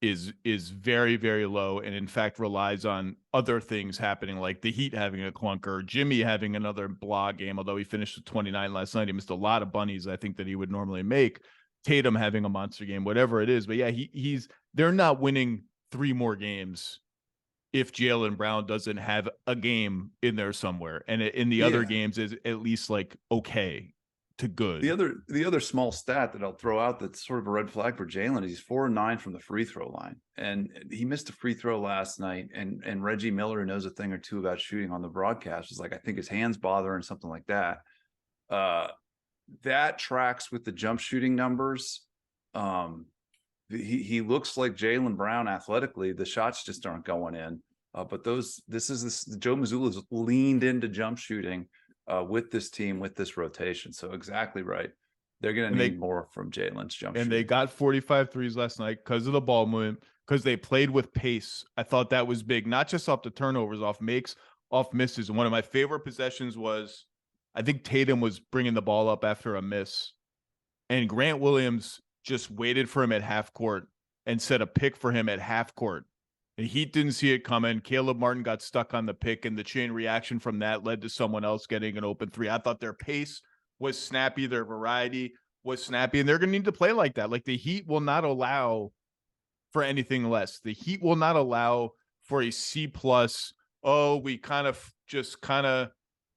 is very, very low, and in fact relies on other things happening, like the Heat having a clunker, Jimmy having another blah game, although he finished with 29 last night. He missed a lot of bunnies, I think, that he would normally make. Tatum having a monster game, whatever it is. But yeah, they're not winning 3 more games if Jaylen Brown doesn't have a game in there somewhere, and in the other games is at least like okay to good. The other small stat that I'll throw out that's sort of a red flag for Jaylen is he's 4 of 9 from the free throw line, and he missed a free throw last night. And Reggie Miller, who knows a thing or two about shooting on the broadcast, was like, I think his hands bothering, something like that. That tracks with the jump shooting numbers. He looks like Jaylen Brown athletically. The shots just aren't going in. But Joe Mazzulla's leaned into jump shooting with this team, with this rotation. So exactly right. They're going to need more from Jaylen's jump shooting. And they got 45 threes last night because of the ball movement. And they got 45 threes last night because of the ball movement, because they played with pace. I thought that was big, not just off the turnovers, off makes, off misses. And one of my favorite possessions was, I think Tatum was bringing the ball up after a miss, and Grant Williams just waited for him at half court and set a pick for him at half court. And he didn't see it coming. Caleb Martin got stuck on the pick, and the chain reaction from that led to someone else getting an open three. I thought their pace was snappy. Their variety was snappy, and they're going to need to play like that. Like, the Heat will not allow for anything less. The Heat will not allow for a C+. Oh, we kind of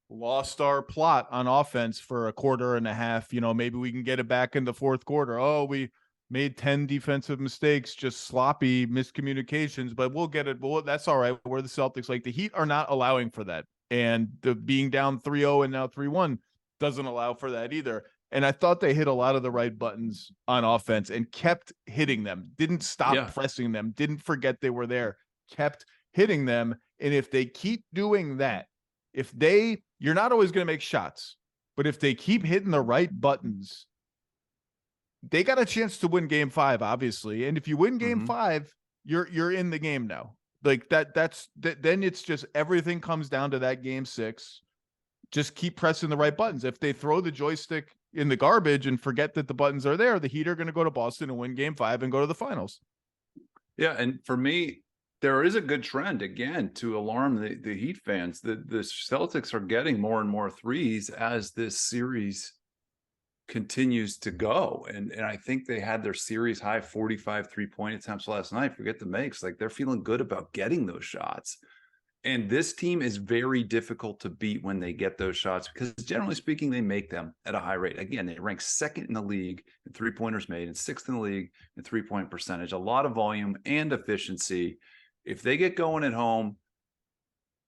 lost our plot on offense for a quarter and a half. Maybe we can get it back in the fourth quarter. Oh, we made 10 defensive mistakes, just sloppy miscommunications, but we'll get it. Well, that's all right. We're the Celtics. Like, the Heat are not allowing for that. And the being down 3-0 and now 3-1 doesn't allow for that either. And I thought they hit a lot of the right buttons on offense and kept hitting them. Didn't stop pressing them. Didn't forget they were there. Kept hitting them. And if they keep doing that, you're not always going to make shots, but if they keep hitting the right buttons, they got a chance to win game 5, obviously. And if you win game 5, you're in the game now. Like then it's just everything comes down to that game 6. Just keep pressing the right buttons. If they throw the joystick in the garbage and forget that the buttons are there, the Heat are going to go to Boston and win game 5 and go to the finals. Yeah. And for me, there is a good trend, again, to alarm the Heat fans. The Celtics are getting more and more threes as this series continues to go. And I think they had their series high 45 3-point attempts last night. Forget the makes. Like, they're feeling good about getting those shots. And this team is very difficult to beat when they get those shots, because generally speaking, they make them at a high rate. Again, they rank 2nd in the league in 3-pointers made and 6th in the league in 3-point percentage. A lot of volume and efficiency. If they get going at home,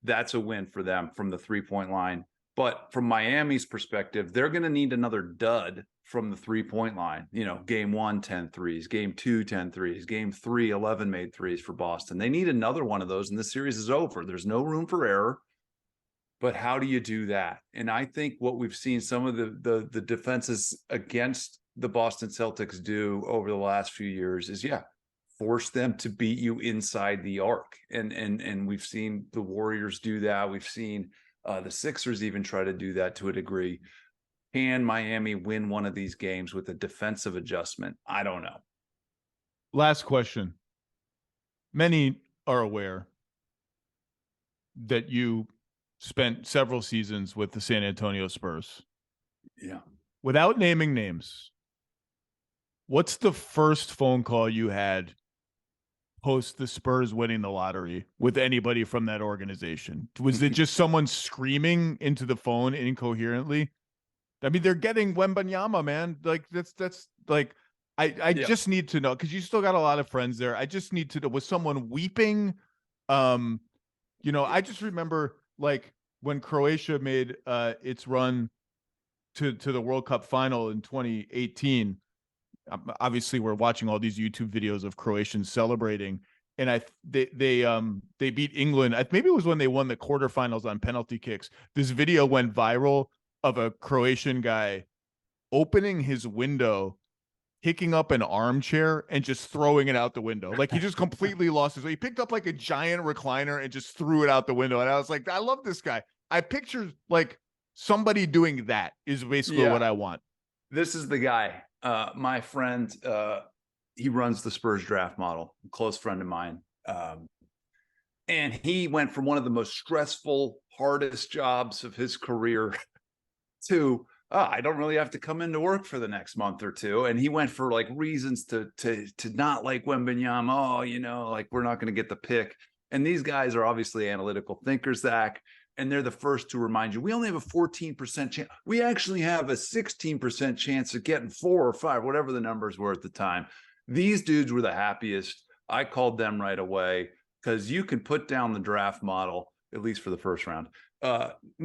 that's a win for them from the 3-point line. But from Miami's perspective, they're going to need another dud from the 3-point line. Game 1, 10 threes, game 2, 10 threes, game 3, 11 made threes for Boston. They need another one of those, and the series is over. There's no room for error. But how do you do that? And I think what we've seen some of the defenses against the Boston Celtics do over the last few years is, force them to beat you inside the arc. And we've seen the Warriors do that. We've seen the Sixers even try to do that to a degree. Can Miami win one of these games with a defensive adjustment? I don't know. Last question. Many are aware that you spent several seasons with the San Antonio Spurs. Yeah. Without naming names, what's the first phone call you had post the Spurs winning the lottery with anybody from that organization? Was it just someone screaming into the phone incoherently? I mean, they're getting Wembanyama, man. Like, that's like, I just need to know, because you still got a lot of friends there. I just need to know, was someone weeping? I just remember, like, when Croatia made its run to the World Cup final in 2018. Obviously, we're watching all these YouTube videos of Croatians celebrating, and they beat England. Maybe it was when they won the quarterfinals on penalty kicks. This video went viral of a Croatian guy opening his window, picking up an armchair, and just throwing it out the window. Like, he just completely lost his way. He picked up like a giant recliner and just threw it out the window. And I was like, I love this guy. I picture like somebody doing that is basically what I want. This is the guy. My friend, he runs the Spurs draft model, a close friend of mine. And he went from one of the most stressful, hardest jobs of his career to, I don't really have to come into work for the next month or two. And he went for like reasons to not like Wembanyama. Like, we're not going to get the pick. And these guys are obviously analytical thinkers, Zach. And they're the first to remind you, we only have a 14% chance. We actually have a 16% chance of getting 4 or 5, whatever the numbers were at the time. These dudes were the happiest. I called them right away, because you can put down the draft model, at least for the first round,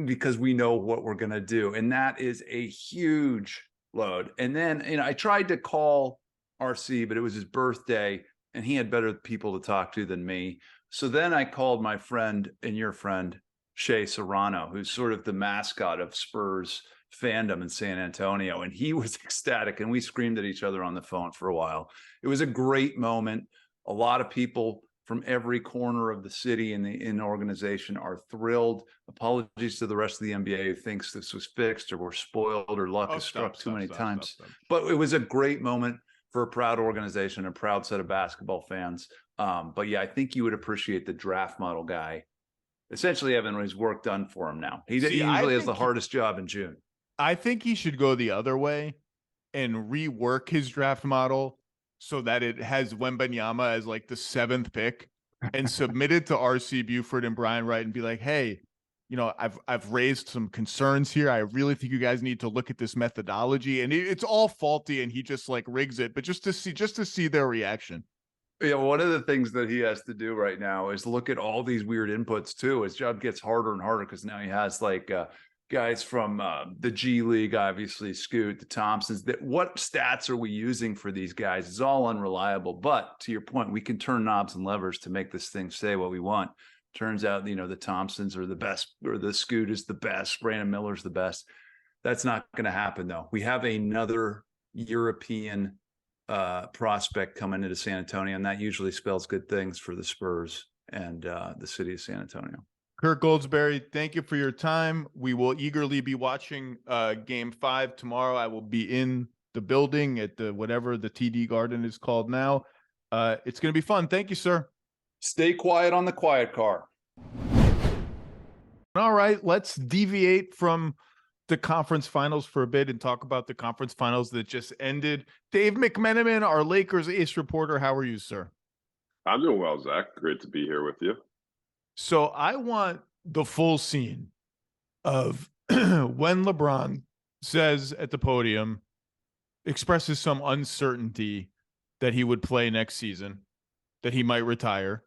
because we know what we're going to do. And that is a huge load. And then, I tried to call RC, but it was his birthday, and he had better people to talk to than me. So then I called my friend and your friend, Shea Serrano, who's sort of the mascot of Spurs fandom in San Antonio, and he was ecstatic, and we screamed at each other on the phone for a while. It was a great moment. A lot of people from every corner of the city and the organization are thrilled. Apologies to the rest of the NBA who thinks this was fixed or we're spoiled or luck has struck too many times. But it was a great moment for a proud organization, a proud set of basketball fans. But yeah, I think you would appreciate the draft model guy essentially having his work done for him now. He usually has the hardest job in June. I think he should go the other way and rework his draft model so that it has Wembanyama as like the 7th pick and submit it to RC Buford and Brian Wright and be like, hey, you know, I've raised some concerns here. I really think you guys need to look at this methodology. And it's all faulty and he just like rigs it, but just to see their reaction. Yeah, one of the things that he has to do right now is look at all these weird inputs too. His job gets harder and harder because now he has like guys from the G League, obviously, Scoot, the Thompsons. That what stats are we using for these guys? It's all unreliable. But to your point, we can turn knobs and levers to make this thing say what we want. Turns out, you know, the Thompsons are the best, or the Scoot is the best, Brandon Miller's the best. That's not going to happen, though. We have another European prospect coming into San Antonio, and that usually spells good things for the Spurs and the city of San Antonio. Kirk Goldsberry, thank you for your time. We will eagerly be watching Game 5 tomorrow. I will be in the building at the whatever the TD Garden is called now. It's going to be fun. Thank you, sir. Stay quiet on the quiet car. All right, let's deviate from the conference finals for a bit and talk about the conference finals that just ended. Dave McMenamin, our Lakers ace reporter. How are you, sir? I'm doing well, Zach. Great to be here with you. So I want the full scene of when LeBron says at the podium, expresses some uncertainty that he would play next season, that he might retire,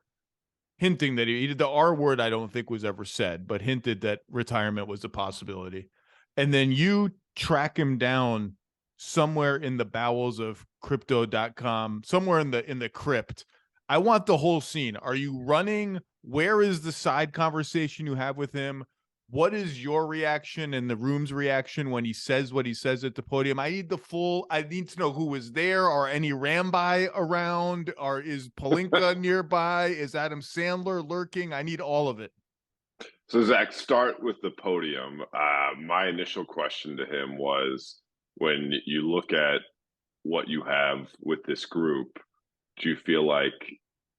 hinting that he did the R word I don't think was ever said, but hinted that retirement was a possibility. And then you track him down somewhere in the bowels of crypto.com, somewhere in the crypt. I want the whole scene. Are you running? Where is the side conversation you have with him? What is your reaction and the room's reaction when he says what he says at the podium? I need to know who was there. Are any Rambi around? Is Pelinka nearby? Is Adam Sandler lurking? I need all of it. So, Zach, start with the podium. My initial question to him was, when you look at what you have with this group, do you feel like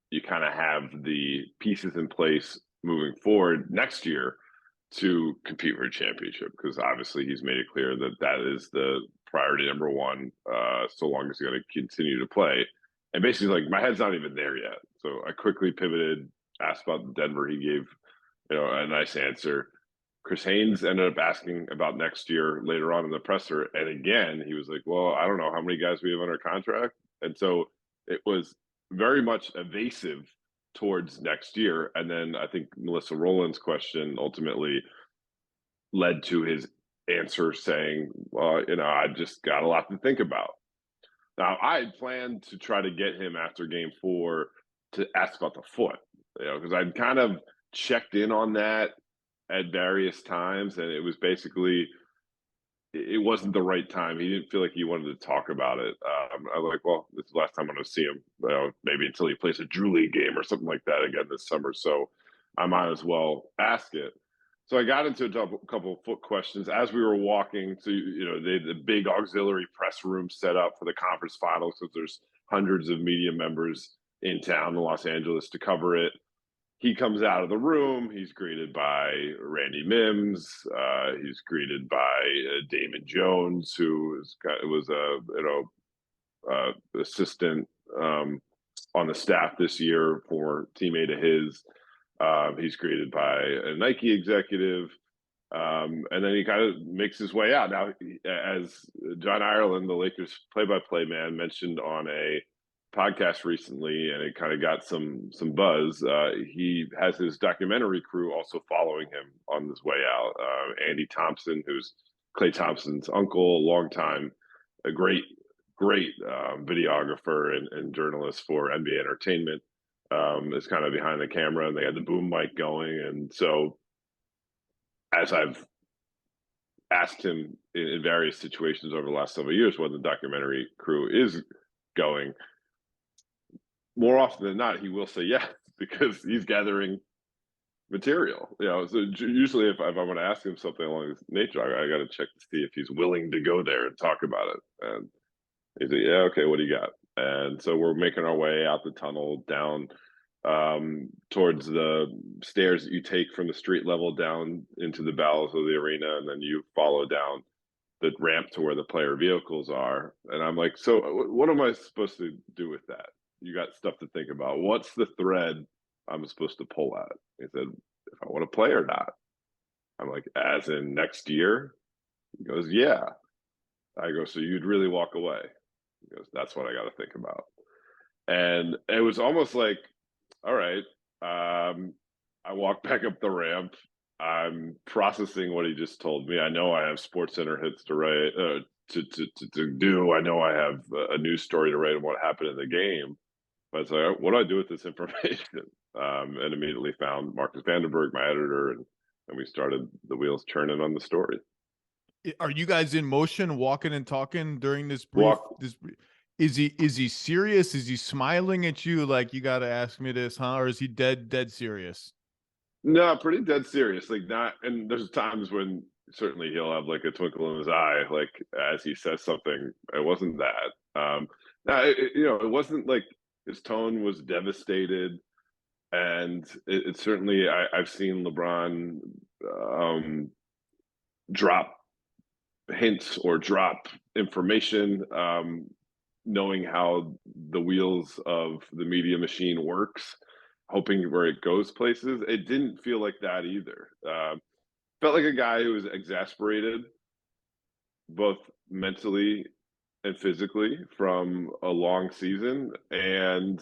you kind of have the pieces in place moving forward next year to compete for a championship? Because obviously he's made it clear that that is the priority number one, so long as he's going to continue to play. And basically, like, my head's not even there yet. So I quickly pivoted, asked about Denver. He gave, a nice answer. Chris Haynes ended up asking about next year later on in the presser. And again, he was like, well, I don't know how many guys we have under contract. And so it was very much evasive towards next year. And then I think Melissa Rowland's question ultimately led to his answer saying, well, I just got a lot to think about. Now, I had planned to try to get him after Game 4 to ask about the foot, because I'd kind of checked in on that at various times, and it was basically, it wasn't the right time. He didn't feel like he wanted to talk about it. I was like, well, this is the last time I'm going to see him, maybe until he plays a Drew League game or something like that again this summer. So I might as well ask it. So I got into a couple of foot questions as we were walking to, the big auxiliary press room set up for the conference finals, because there's hundreds of media members in town in Los Angeles to cover it. He comes out of the room. He's greeted by Randy Mims. He's greeted by Damon Jones, who was a assistant on the staff this year, former teammate of his. He's greeted by a Nike executive, and then he kind of makes his way out. Now, as John Ireland, the Lakers play-by-play man, mentioned on a podcast recently, and it kind of got some buzz, he has his documentary crew also following him on his way out. Andy Thompson, who's Klay Thompson's uncle, a longtime, a great videographer and journalist for NBA Entertainment, is kind of behind the camera, and they had the boom mic going. And so as I've asked him in various situations over the last several years when the documentary crew is going, more often than not, he will say yes because he's gathering material. So usually if I want to ask him something along this nature, I got to check to see if he's willing to go there and talk about it. And he's like, yeah, okay, what do you got? And so we're making our way out the tunnel down towards the stairs that you take from the street level down into the bowels of the arena, and then you follow down the ramp to where the player vehicles are. And I'm like, so what am I supposed to do with that? You got stuff to think about. What's the thread I'm supposed to pull at? He said, if I want to play or not. I'm like, as in next year? He goes, yeah. I go, so you'd really walk away? He goes, that's what I got to think about. And it was almost like, all right. I walk back up the ramp. I'm processing what he just told me. I know I have SportsCenter hits to write, to do. I know I have a news story to write on what happened in the game. But it's like, what do I do with this information? And immediately found Marcus Vandenberg, my editor, and we started the wheels churning on the story. Are you guys in motion, walking and talking during this brief? Is he serious? Is he smiling at you like, you got to ask me this, huh? Or is he dead serious? No, pretty dead serious. Like, not, and there's times when certainly he'll have like a twinkle in his eye, like as he says something. It wasn't that. It wasn't like his tone was devastated. And it certainly, I've seen LeBron drop hints or drop information, knowing how the wheels of the media machine works, hoping where it goes places. It didn't feel like that either. Felt like a guy who was exasperated, both mentally and physically, from a long season, and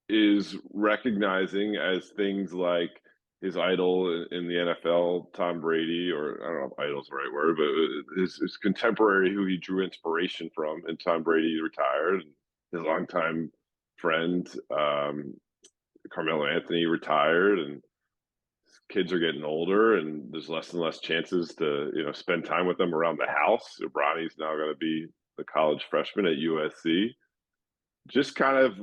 is recognizing as things like his idol in the NFL, Tom Brady, or I don't know if idol's the right word, but his contemporary who he drew inspiration from, and Tom Brady retired, and his longtime friend, Carmelo Anthony, retired, and kids are getting older, and there's less and less chances to spend time with them around the house. Bronny's now going to be the college freshman at USC. Just kind of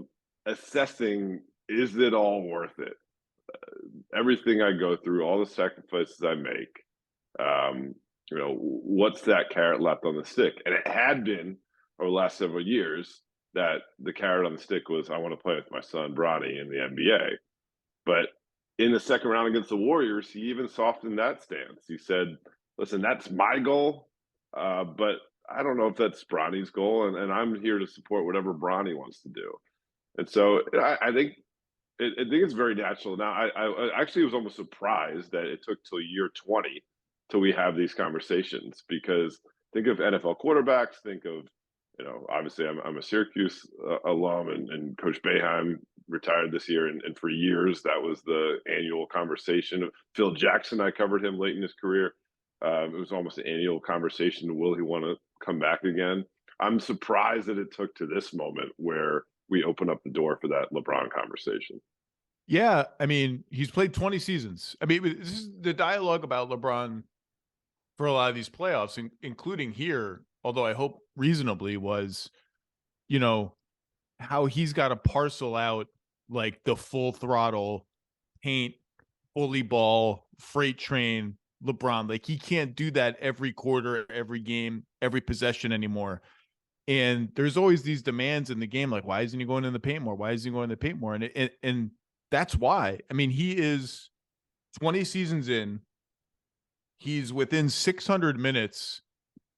assessing, is it all worth it? Everything I go through, all the sacrifices I make, what's that carrot left on the stick? And it had been over the last several years that the carrot on the stick was, I want to play with my son Bronny in the NBA. But in the second round against the Warriors, he even softened that stance. He said, listen, that's my goal, but I don't know if that's Bronny's goal, and I'm here to support whatever Bronny wants to do. And so I think it's very natural. Now, I actually was almost surprised that it took till year 20 till we have these conversations, because think of NFL quarterbacks, think of, obviously I'm a Syracuse alum, and Coach Boeheim retired this year. And for years, that was the annual conversation. Phil Jackson, I covered him late in his career. It was almost an annual conversation. Will he want to come back again? I'm surprised that it took to this moment where we open up the door for that LeBron conversation. Yeah. I mean, he's played 20 seasons. I mean, this is the dialogue about LeBron for a lot of these playoffs, including here, although I hope reasonably, was, how he's got to parcel out like the full throttle, paint, bully ball, freight train LeBron. Like, he can't do that every quarter, every game, every possession anymore. And there's always these demands in the game, like, why isn't he going in the paint more? Why isn't he going in the paint more? And that's why. I mean, he is 20 seasons in. He's within 600 minutes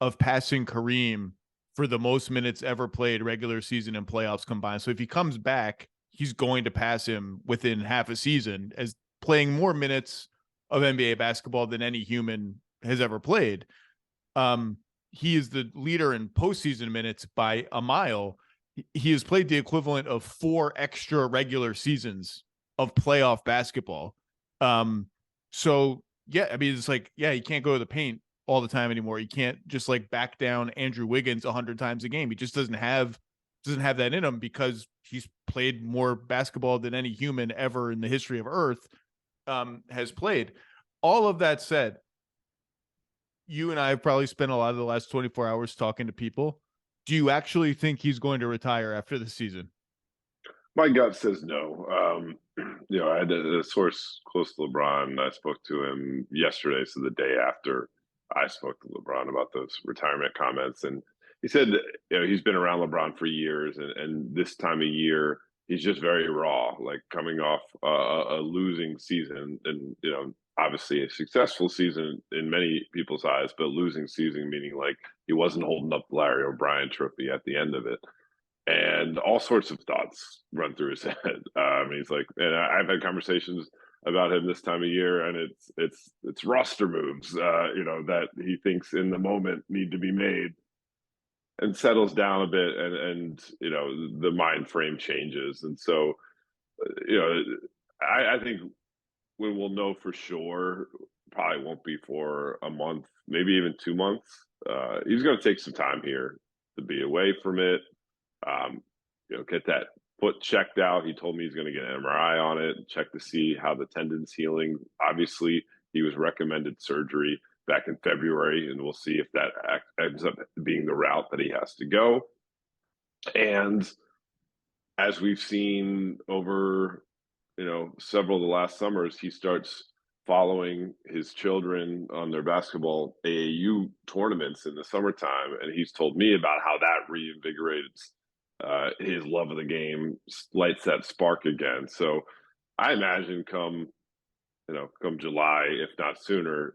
of passing Kareem for the most minutes ever played regular season and playoffs combined. So if he comes back, he's going to pass him within half a season, as playing more minutes of NBA basketball than any human has ever played. He is the leader in postseason minutes by a mile. He has played the equivalent of 4 extra regular seasons of playoff basketball. So yeah, I mean, it's like, yeah, he can't go to the paint all the time anymore. He can't just like back down Andrew Wiggins 100 times a game. He just doesn't have that in him, because he's played more basketball than any human ever in the history of Earth has played. All of that said, you and I have probably spent a lot of the last 24 hours talking to people. Do you actually think he's going to retire after the season? My gut says no. I had a source close to LeBron. I spoke to him yesterday, so the day after I spoke to LeBron about those retirement comments, and he said he's been around LeBron for years, and this time of year he's just very raw, like coming off a losing season, and obviously a successful season in many people's eyes, but losing season meaning like he wasn't holding up the Larry O'Brien trophy at the end of it. And all sorts of thoughts run through his head. He's like, and I've had conversations about him this time of year, and it's roster moves, that he thinks in the moment need to be made, and settles down a bit, and the mind frame changes, and so I think when we'll know for sure, probably won't be for a month, maybe even 2 months. He's going to take some time here to be away from it. Get that foot checked out. He told me he's going to get an MRI on it and check to see how the tendon's healing. Obviously, he was recommended surgery back in February, and we'll see if that ends up being the route that he has to go. And as we've seen over, several of the last summers, he starts following his children on their basketball AAU tournaments in the summertime, and he's told me about how that reinvigorates his love of the game, lights that spark again. So I imagine come July, if not sooner,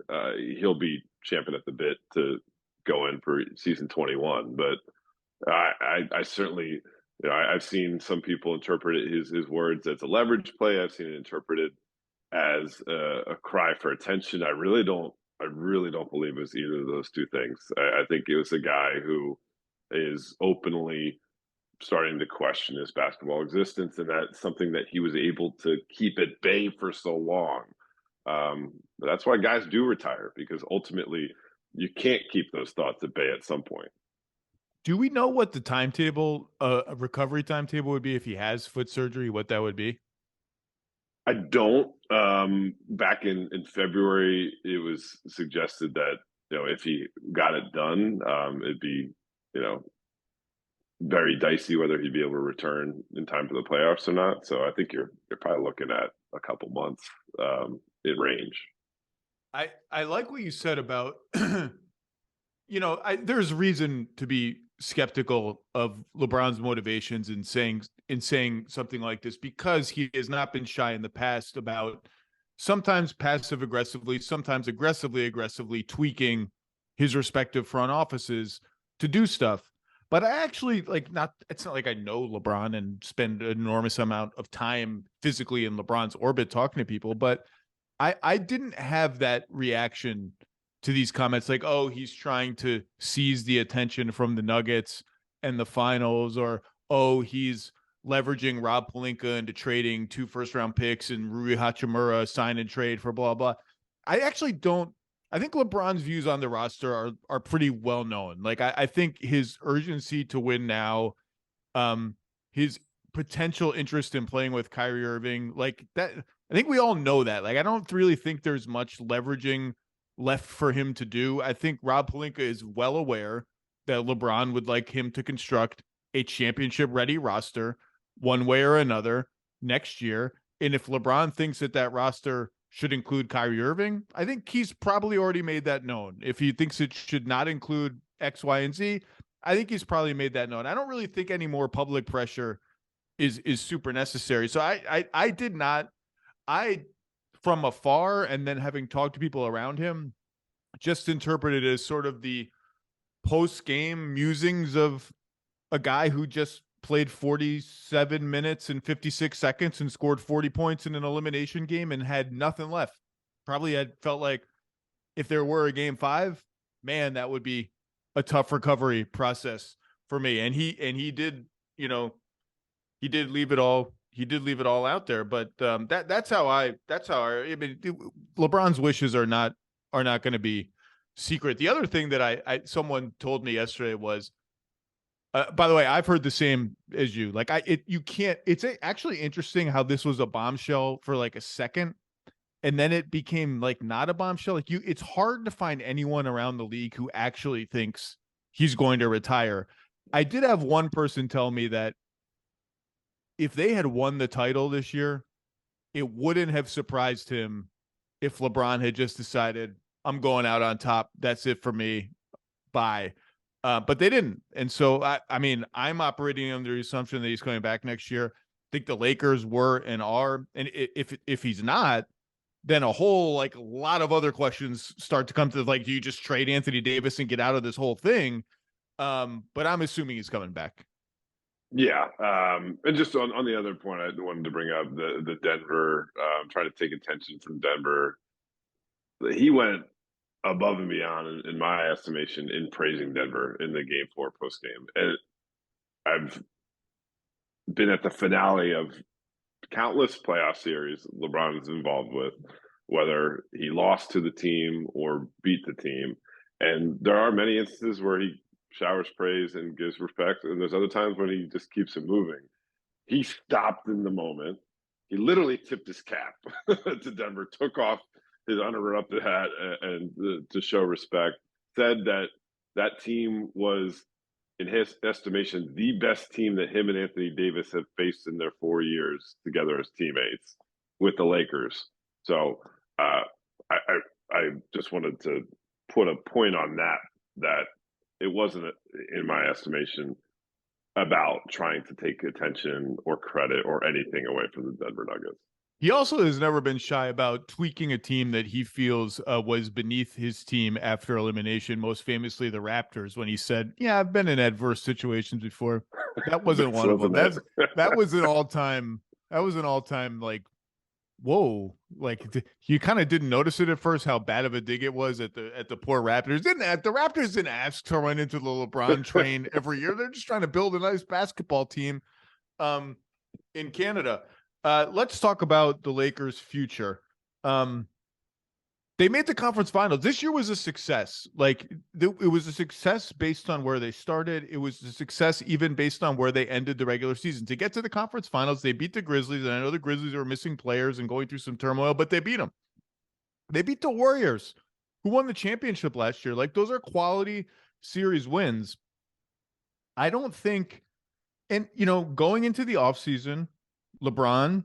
he'll be champing at the bit to go in for season 21. But I certainly, I've seen some people interpret his words as a leverage play. I've seen it interpreted as a cry for attention. I really don't believe it was either of those two things. I think it was a guy who is openly starting to question his basketball existence, and that's something that he was able to keep at bay for so long. That's why guys do retire, because ultimately you can't keep those thoughts at bay at some point. Do we know what the timetable, a recovery timetable would be if he has foot surgery, what that would be? I don't. Back in February, it was suggested that, if he got it done, it'd be, very dicey whether he'd be able to return in time for the playoffs or not. So I think you're probably looking at a couple months in range. I like what you said about, there's reason to be skeptical of LeBron's motivations in saying something like this, because he has not been shy in the past about sometimes passive aggressively, sometimes aggressively tweaking his respective front offices to do stuff. But I actually it's not like I know LeBron and spend an enormous amount of time physically in LeBron's orbit talking to people, but I didn't have that reaction to these comments like, oh, he's trying to seize the attention from the Nuggets and the finals, or, oh, he's leveraging Rob Pelinka into trading 2 first-round picks and Rui Hachimura sign and trade for blah, blah. I actually don't. I think LeBron's views on the roster are pretty well known. Like, I think his urgency to win now, his potential interest in playing with Kyrie Irving, like that. I think we all know that. Like, I don't really think there's much leveraging left for him to do. I think Rob Pelinka is well aware that LeBron would like him to construct a championship-ready roster one way or another next year. And if LeBron thinks that roster should include Kyrie Irving, I think he's probably already made that known. If he thinks it should not include X, Y, and Z, I think he's probably made that known. I don't really think any more public pressure is super necessary. So I did not, from afar, and then having talked to people around him, just interpreted it as sort of the post-game musings of a guy who just played 47 minutes and 56 seconds and scored 40 points in an elimination game and had nothing left. Probably had felt like if there were a game 5, man, that would be a tough recovery process for me. And he did, he did leave it all. He did leave it all out there, but that's how I mean, LeBron's wishes are not going to be secret. The other thing that someone told me yesterday was, by the way, I've heard the same as you. Like, it's actually interesting how this was a bombshell for like a second. and then it became like not a bombshell. Like it's hard to find anyone around the league who actually thinks he's going to retire. I did have one person tell me that if they had won the title this year, it wouldn't have surprised him if LeBron had just decided, I'm going out on top. That's it for me. Bye. But they didn't. And so, I mean, I'm operating under the assumption that he's coming back next year. I think the Lakers were and are. And if he's not, then a lot of other questions start to come to, like, do you just trade Anthony Davis and get out of this whole thing? But I'm assuming he's coming back. Yeah. And just on the other point, I wanted to bring up the Denver, trying to take attention from Denver. He went above and beyond, in my estimation, in praising Denver in the Game 4 post game. And I've been at the finale of countless playoff series LeBron is involved with, whether he lost to the team or beat the team. And there are many instances where he showers praise and gives respect, and there's other times when he just keeps it moving. He stopped in the moment. He literally tipped his cap to Denver, took off his uninterrupted hat and to show respect, said that team was, in his estimation, the best team that him and Anthony Davis have faced in their 4 years together as teammates with the Lakers. So I just wanted to put a point on that it wasn't, in my estimation, about trying to take attention or credit or anything away from the Denver Nuggets. He also has never been shy about tweaking a team that he feels was beneath his team after elimination, most famously the Raptors, when he said, yeah, I've been in adverse situations before. That wasn't one of them. That was an all-time, like, whoa, like you kind of didn't notice it at first how bad of a dig it was at the poor Raptors. The Raptors didn't ask to run into the LeBron train every year. They're just trying to build a nice basketball team in Canada. Let's talk about the Lakers' future. They made the conference finals. This year was a success. Like it was a success based on where they started. It was a success even based on where they ended the regular season. To get to the conference finals, they beat the Grizzlies. And I know the Grizzlies were missing players and going through some turmoil, but they beat them. They beat the Warriors, who won the championship last year. Like, those are quality series wins. I don't think, and going into the offseason, LeBron,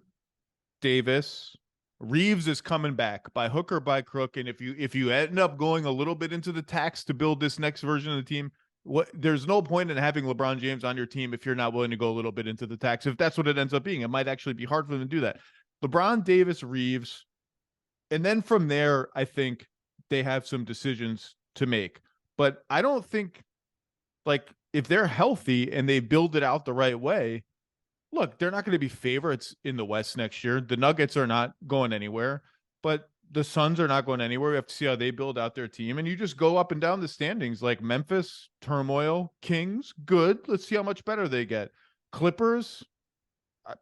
Davis, Reeves is coming back by hook or by crook. And if you end up going a little bit into the tax to build this next version of the team, there's no point in having LeBron James on your team if you're not willing to go a little bit into the tax. If that's what it ends up being, it might actually be hard for them to do that. LeBron, Davis, Reeves. And then from there, I think they have some decisions to make. But I don't think, like, if they're healthy and they build it out the right way, look, they're not going to be favorites in the West next year. The Nuggets are not going anywhere, but the Suns are not going anywhere. We have to see how they build out their team. And you just go up and down the standings, like Memphis, turmoil, Kings, good. Let's see how much better they get. Clippers, I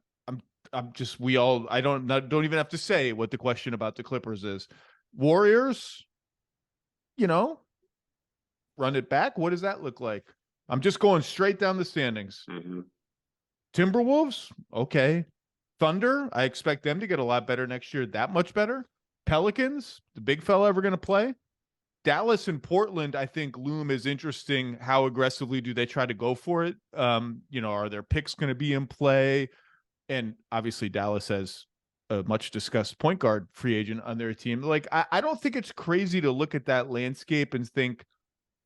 don't even have to say what the question about the Clippers is. Warriors, run it back. What does that look like? I'm just going straight down the standings. Mm-hmm. Timberwolves, okay. Thunder, I expect them to get a lot better next year. That much better. Pelicans, the big fella ever going to play? Dallas and Portland, I think, loom as interesting. How aggressively do they try to go for it? Are their picks going to be in play? And obviously Dallas has a much discussed point guard free agent on their team. Like, I don't think it's crazy to look at that landscape and think,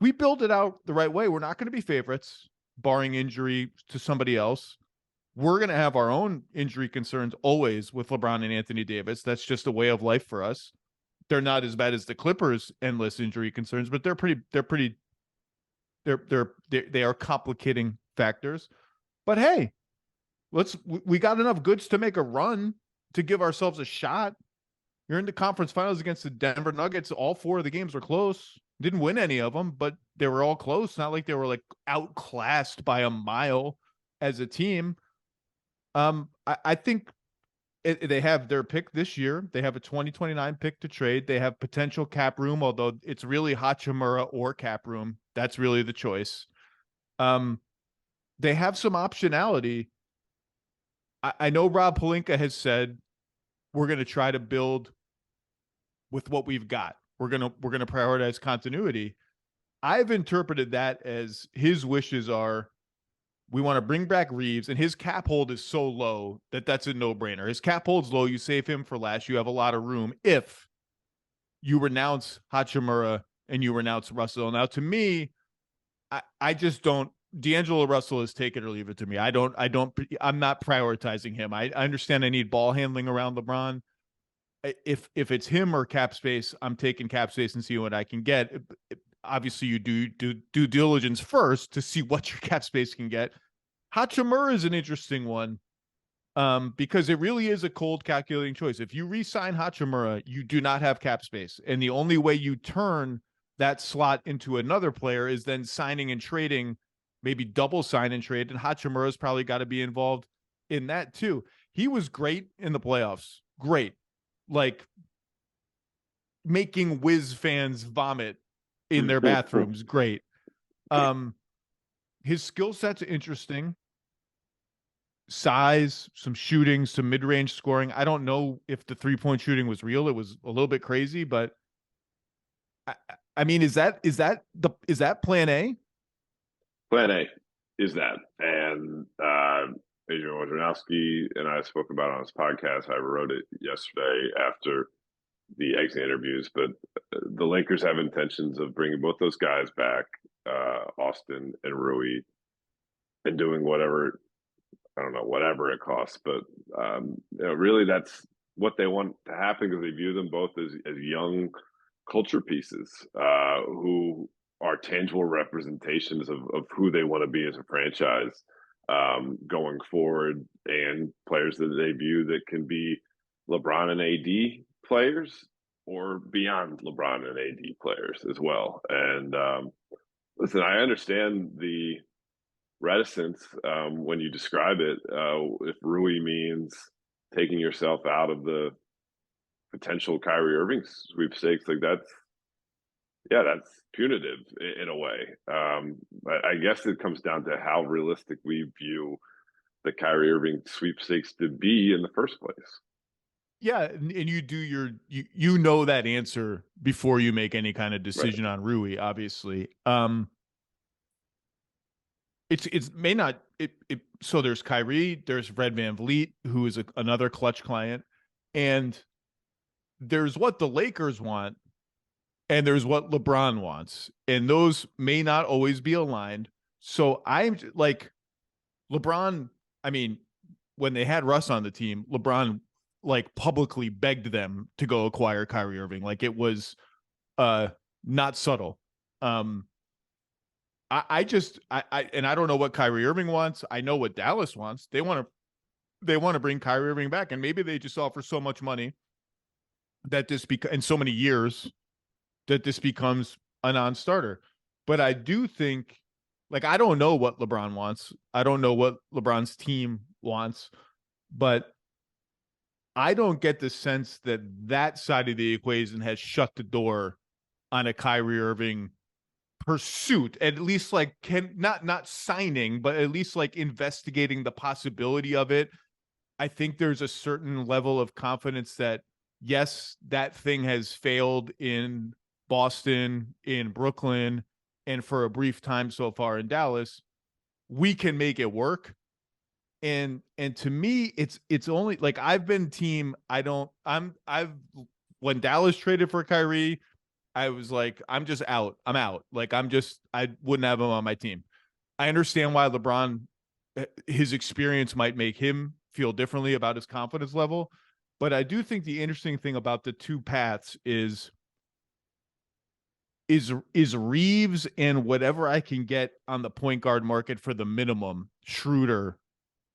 we build it out the right way. We're not going to be favorites, barring injury to somebody else. We're going to have our own injury concerns always with LeBron and Anthony Davis. That's just a way of life for us. They're not as bad as the Clippers' endless injury concerns, but they are complicating factors. But hey, we got enough goods to make a run to give ourselves a shot. You're in the conference finals against the Denver Nuggets. All 4 of the games were close. Didn't win any of them, but they were all close. Not like they were like outclassed by a mile as a team. I think they have their pick this year. They have a 2029 pick to trade. They have potential cap room, although it's really Hachimura or cap room. That's really the choice. They have some optionality. I know Rob Pelinka has said we're going to try to build with what we've got. We're gonna prioritize continuity. I've interpreted that as his wishes are, we want to bring back Reeves, and his cap hold is so low that that's a no-brainer. His cap hold's low. You save him for last. You have a lot of room if you renounce Hachimura and you renounce Russell. Now, to me, I just don't. D'Angelo Russell is take it or leave it to me. I'm not prioritizing him. I understand I need ball handling around LeBron. If it's him or cap space, I'm taking cap space and see what I can get. Obviously, you do due diligence first to see what your cap space can get. Hachimura is an interesting one because it really is a cold calculating choice. If you re-sign Hachimura, you do not have cap space. And the only way you turn that slot into another player is then signing and trading, maybe double sign and trade. And Hachimura's probably got to be involved in that too. He was great in the playoffs. Great. Like making Wiz fans vomit in their bathrooms. Great. His skill set's interesting. Size, some shooting, some mid-range scoring. I don't know if the 3-point shooting was real. It was a little bit crazy, but I mean, is that plan A? Plan A is that. And Adrian Wojnarowski and I spoke about it on his podcast. I wrote it yesterday after the exit interviews, but the Lakers have intentions of bringing both those guys back, Austin and Rui, and doing whatever, I don't know, whatever it costs. But really that's what they want to happen because they view them both as young culture pieces who are tangible representations of who they want to be as a franchise going forward, and players that they view that can be LeBron and AD players or beyond LeBron and AD players as well. And listen, I understand the reticence when you describe it. If Rui means taking yourself out of the potential Kyrie Irving sweepstakes, like that's punitive in a way. I guess it comes down to how realistic we view the Kyrie Irving sweepstakes to be in the first place. Yeah, and you do you know that answer before you make any kind of decision on Rui, obviously. It's may not so there's Kyrie, there's Fred VanVleet, who is another clutch client, and there's what the Lakers want, and there's what LeBron wants, and those may not always be aligned. So I'm like LeBron. I mean, when they had Russ on the team, LeBron like publicly begged them to go acquire Kyrie Irving. Like it was not subtle. I don't know what Kyrie Irving wants. I know what Dallas wants. They want to bring Kyrie Irving back, and maybe they just offer so much money that in so many years that this becomes a non-starter. But I do think, like, I don't know what LeBron wants. I don't know what LeBron's team wants, but I don't get the sense that that side of the equation has shut the door on a Kyrie Irving pursuit, at least like not signing, but at least like investigating the possibility of it. I think there's a certain level of confidence that yes, that thing has failed in Boston, in Brooklyn, and for a brief time so far in Dallas. We can make it work. And to me, it's only like I've been team. When Dallas traded for Kyrie, I was like, I'm just out. I'm out. Like I wouldn't have him on my team. I understand why LeBron, his experience might make him feel differently about his confidence level. But I do think the interesting thing about the two paths is Reeves and whatever I can get on the point guard market for the minimum, Schroeder,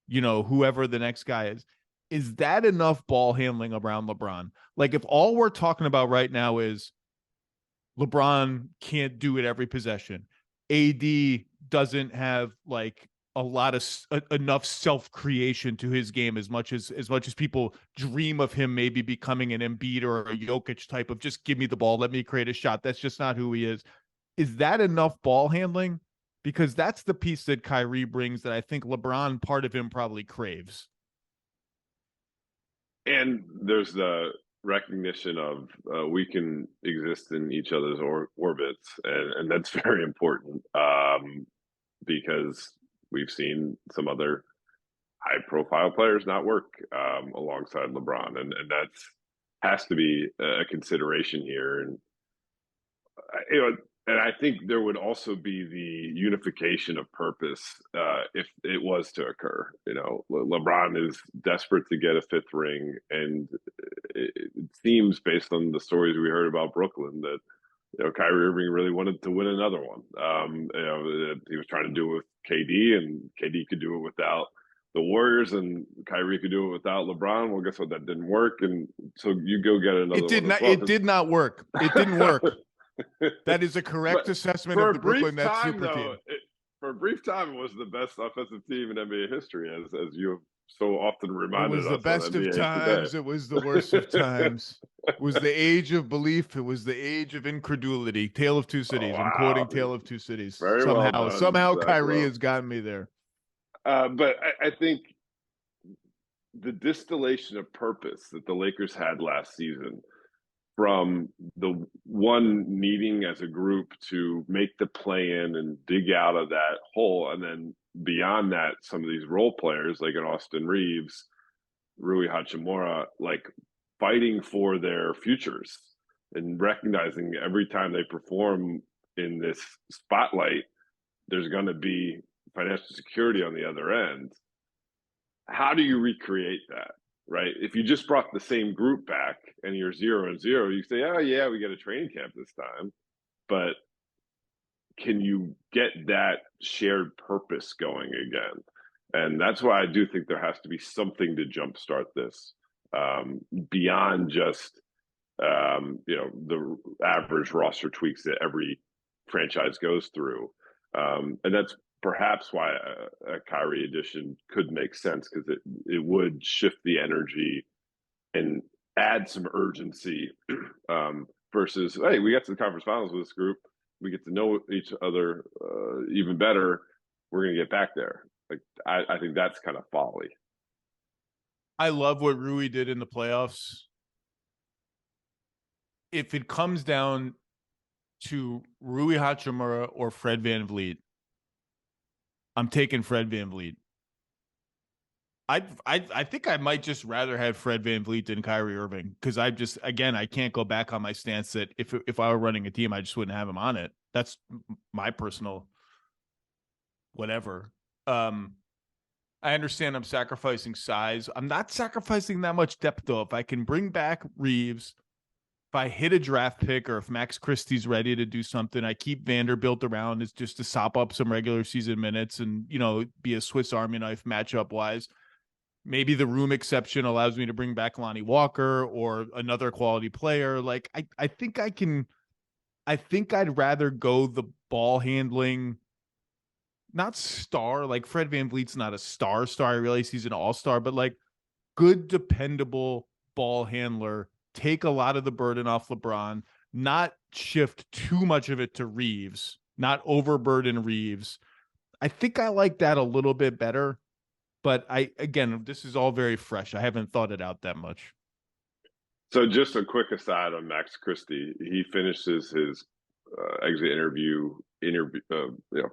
whoever the next guy is that enough ball handling around LeBron? Like if all we're talking about right now is LeBron can't do it every possession, AD doesn't have like a lot of enough self-creation to his game as much as people dream of him maybe becoming an Embiid or a Jokic type of just give me the ball, let me create a shot. That's just not who he is. Is that enough ball handling? Because that's the piece that Kyrie brings that I think LeBron, part of him, probably craves. And there's the recognition of we can exist in each other's orbits, and that's very important because we've seen some other high-profile players not work alongside LeBron, and that's has to be a consideration here. And you know, and I think there would also be the unification of purpose if it was to occur. You know, LeBron is desperate to get a fifth ring, and it seems based on the stories we heard about Brooklyn that Kyrie Irving really wanted to win another one. He was trying to do it with KD, and KD could do it without the Warriors, and Kyrie could do it without LeBron. Well, guess what? That didn't work, and so you go get another. It did not. It did not work. It didn't work. That is a correct assessment of the Brooklyn Nets super team. For a brief time, it was the best offensive team in NBA history, as you have so often reminded us. It was the best of times. Today. It was the worst of times. It was the age of belief. It was the age of incredulity. Tale of Two Cities. I'm quoting Tale of Two Cities. Somehow Kyrie has gotten me there. But I think the distillation of purpose that the Lakers had last season, from the one needing as a group to make the play in and dig out of that hole, and then beyond that, some of these role players like an Austin Reeves, Rui Hachimura, like fighting for their futures and recognizing every time they perform in this spotlight, there's going to be financial security on the other end. How do you recreate that? Right? If you just brought the same group back and you're 0-0, you say, oh yeah, we get a training camp this time. But can you get that shared purpose going again? And that's why I do think there has to be something to jumpstart this beyond just, the average roster tweaks that every franchise goes through. And that's perhaps why a Kyrie addition could make sense, because it would shift the energy and add some urgency versus, hey, we got to the conference finals with this group. We get to know each other even better. We're going to get back there. Like I think that's kind of folly. I love what Rui did in the playoffs. If it comes down to Rui Hachimura or Fred VanVleet, I'm taking Fred VanVleet. I think I might just rather have Fred VanVleet than Kyrie Irving, because I can't go back on my stance that if I were running a team, I just wouldn't have him on it. That's my personal whatever. I understand I'm sacrificing size. I'm not sacrificing that much depth, though. If I can bring back Reeves, if I hit a draft pick, or if Max Christie's ready to do something, I keep Vanderbilt around is just to sop up some regular season minutes and, be a Swiss Army knife matchup wise. Maybe the room exception allows me to bring back Lonnie Walker or another quality player. Like I think I'd rather go the ball handling, not star, like Fred VanVleet's not a star. I realize he's an all-star, but like good, dependable ball handler. Take a lot of the burden off LeBron, not shift too much of it to Reeves, not overburden Reeves. I think I like that a little bit better, but this is all very fresh. I haven't thought it out that much. So just a quick aside on Max Christie. He finishes his exit interview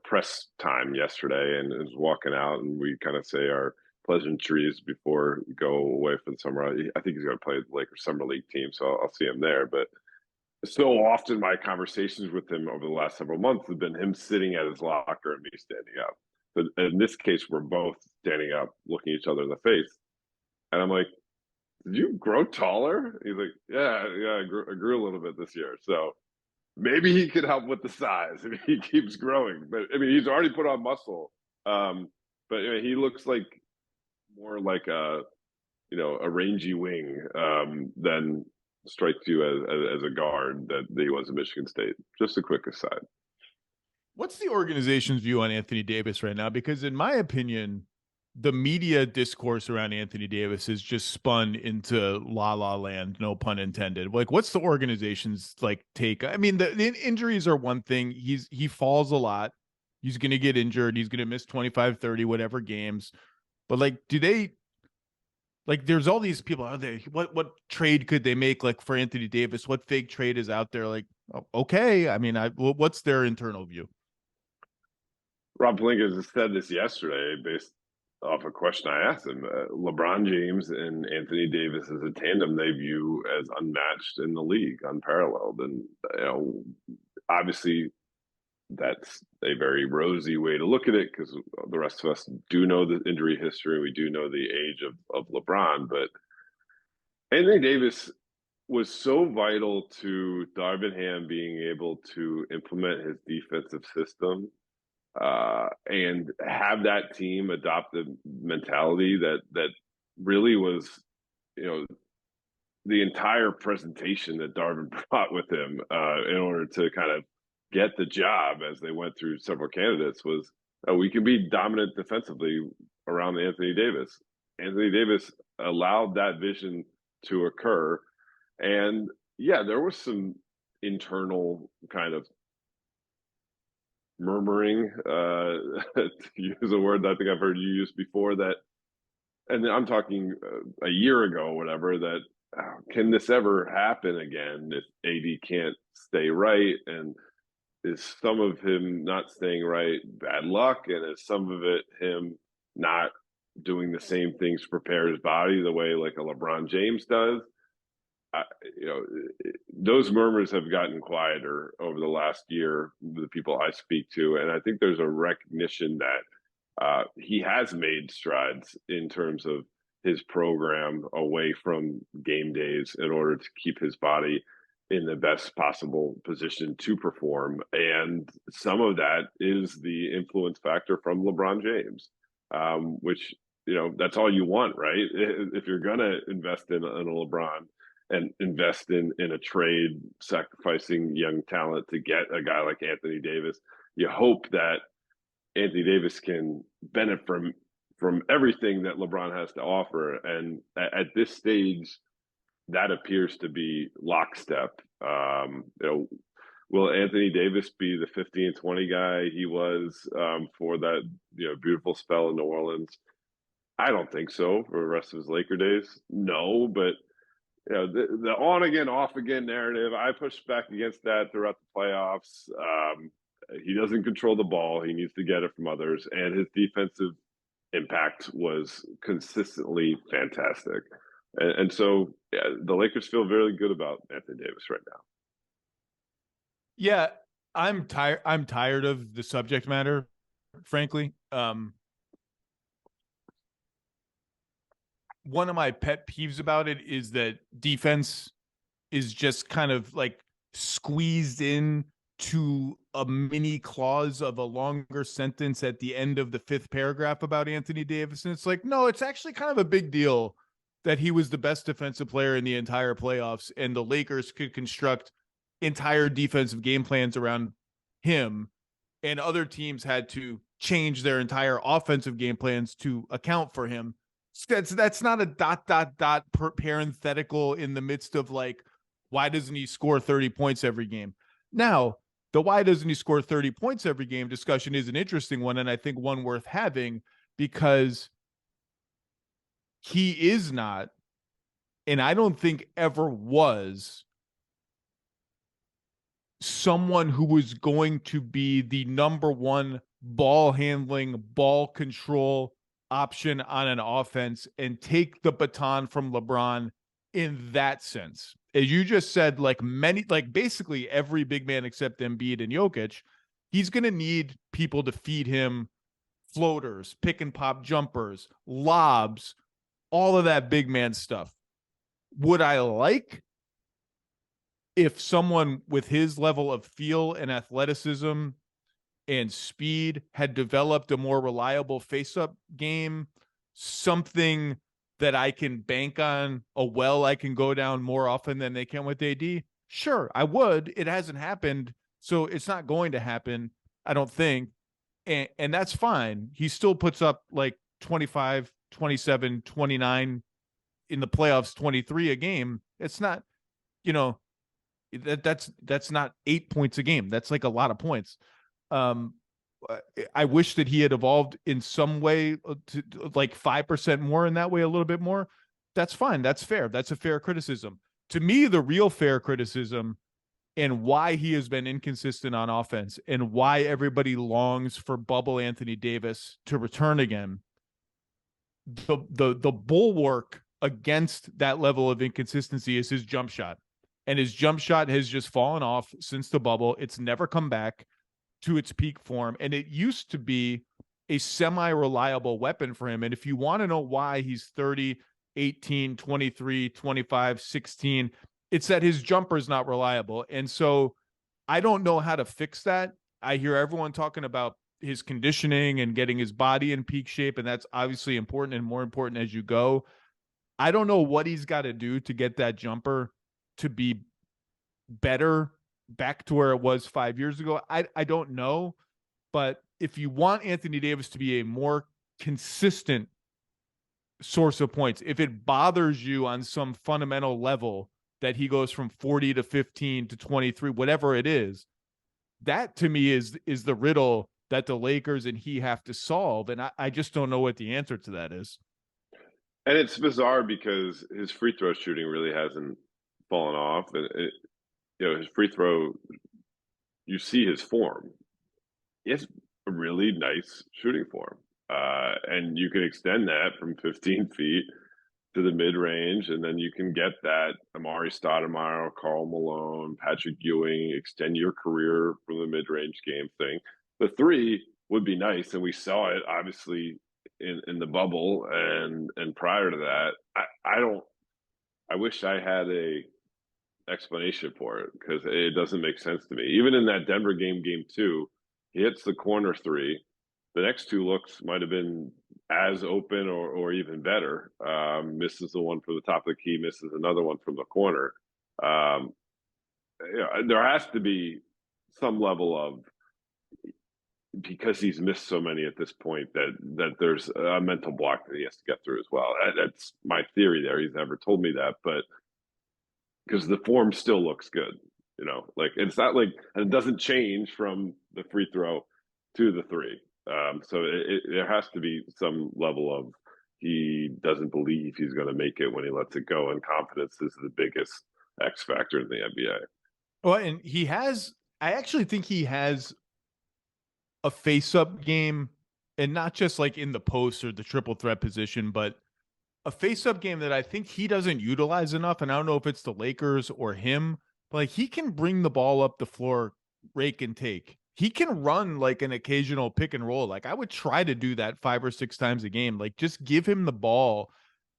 press time yesterday and is walking out, and we kind of say our pleasantries before we go away for the summer. I think he's going to play the Lakers summer league team, so I'll see him there. But so often my conversations with him over the last several months have been him sitting at his locker and me standing up. But in this case, we're both standing up, looking each other in the face. And I'm like, did you grow taller? He's like, yeah, I grew a little bit this year. So maybe he could help with the size if he keeps growing. But I mean, he's already put on muscle. But he looks like more like a rangy wing than strikes you as a guard that he was at Michigan State. Just a quick aside. What's the organization's view on Anthony Davis right now? Because in my opinion, the media discourse around Anthony Davis is just spun into la la land, no pun intended. Like, what's the organization's take? I mean, the injuries are one thing. He falls a lot. He's going to get injured. He's going to miss 25, 30, whatever games. But like there's all these people out there. What trade could they make like for Anthony Davis? What fake trade is out there? Like, okay, I mean, what's their internal view? Rob Pelinka has said this yesterday based off a question I asked him. LeBron James and Anthony Davis as a tandem they view as unmatched in the league, unparalleled. And, obviously that's a very rosy way to look at it because the rest of us do know the injury history. We do know the age of LeBron. But Anthony Davis was so vital to Darvin Ham being able to implement his defensive system and have that team adopt the mentality that really was, the entire presentation that Darvin brought with him in order to kind of get the job as they went through several candidates was we can be dominant defensively around Anthony Davis. Anthony Davis allowed that vision to occur. And yeah, there was some internal kind of murmuring, to use a word that I think I've heard you use before, that, and I'm talking a year ago or whatever, that can this ever happen again if AD can't stay right? And is some of him not staying right bad luck? And is some of it him not doing the same things to prepare his body the way like a LeBron James does? Those murmurs have gotten quieter over the last year, the people I speak to. And I think there's a recognition that he has made strides in terms of his program away from game days in order to keep his body in the best possible position to perform. And some of that is the influence factor from LeBron James, which, that's all you want, right? If you're going to invest in a LeBron and invest in a trade, sacrificing young talent to get a guy like Anthony Davis, you hope that Anthony Davis can benefit from everything that LeBron has to offer. And at this stage, that appears to be lockstep. Will Anthony Davis be the 50 and 20 guy he was for that beautiful spell in New Orleans? I don't think so for the rest of his Laker days. No, but the on again, off again narrative, I pushed back against that throughout the playoffs. He doesn't control the ball. He needs to get it from others. And his defensive impact was consistently fantastic. And so the Lakers feel very good about Anthony Davis right now. Yeah, I'm tired of the subject matter, frankly. One of my pet peeves about it is that defense is just kind of like squeezed in to a mini clause of a longer sentence at the end of the 5th paragraph about Anthony Davis. And it's like, no, it's actually kind of a big deal that he was the best defensive player in the entire playoffs, and the Lakers could construct entire defensive game plans around him, and other teams had to change their entire offensive game plans to account for him. That's not a ... parenthetical in the midst of like, why doesn't he score 30 points every game? Now, the why doesn't he score 30 points every game discussion is an interesting one, and I think one worth having, because he is not, and I don't think ever was, someone who was going to be the number one ball handling, ball control option on an offense and take the baton from LeBron in that sense. As you just said, like basically every big man except Embiid and Jokic, he's going to need people to feed him floaters, pick and pop jumpers, lobs, all of that big man stuff. Would I like if someone with his level of feel and athleticism and speed had developed a more reliable face-up game, something that I can bank on, a well I can go down more often than they can with AD? Sure, I would. It hasn't happened, so it's not going to happen, I don't think. And that's fine. He still puts up like 25, 27, 29 in the playoffs, 23 a game. It's not, that's not 8 points a game. That's like a lot of points. I wish that he had evolved in some way to like 5% more in that way, a little bit more. That's fine. That's fair. That's a fair criticism. To me, the real fair criticism and why he has been inconsistent on offense and why everybody longs for bubble Anthony Davis to return again, the bulwark against that level of inconsistency is his jump shot. And his jump shot has just fallen off since the bubble. It's never come back to its peak form. And it used to be a semi-reliable weapon for him. And if you want to know why he's 30, 18, 23, 25, 16, it's that his jumper is not reliable. And so I don't know how to fix that. I hear everyone talking about his conditioning and getting his body in peak shape, and that's obviously important and more important as you go. I don't know what he's got to do to get that jumper to be better, back to where it was 5 years ago. I don't know. But if you want Anthony Davis to be a more consistent source of points, if it bothers you on some fundamental level that he goes from 40 to 15 to 23, whatever it is, that to me is the riddle that the Lakers and he have to solve. And I just don't know what the answer to that is. And it's bizarre because his free throw shooting really hasn't fallen off. And his free throw, you see his form. He has a really nice shooting form. And you can extend that from 15 feet to the mid-range, and then you can get that Amari Stoudemire, Karl Malone, Patrick Ewing, extend your career from the mid-range game thing. The three would be nice, and we saw it obviously in the bubble and prior to that. I wish I had a explanation for it because it doesn't make sense to me. Even in that Denver game 2, he hits the corner three. The next two looks might have been as open or even better. Misses the one from the top of the key, misses another one from the corner. There has to be some level of, because he's missed so many at this point, that there's a mental block that he has to get through as well. That's my theory there. He's never told me that, but because the form still looks good, like it's not like, and it doesn't change from the free throw to the three. So there has to be some level of, he doesn't believe he's going to make it when he lets it go, and confidence is the biggest X factor in the NBA. Well, and I actually think he has a face-up game, and not just like in the post or the triple threat position, but a face-up game that I think he doesn't utilize enough. And I don't know if it's the Lakers or him, but like he can bring the ball up the floor, rake and take. He can run like an occasional pick and roll. Like I would try to do that 5 or 6 times a game. Like just give him the ball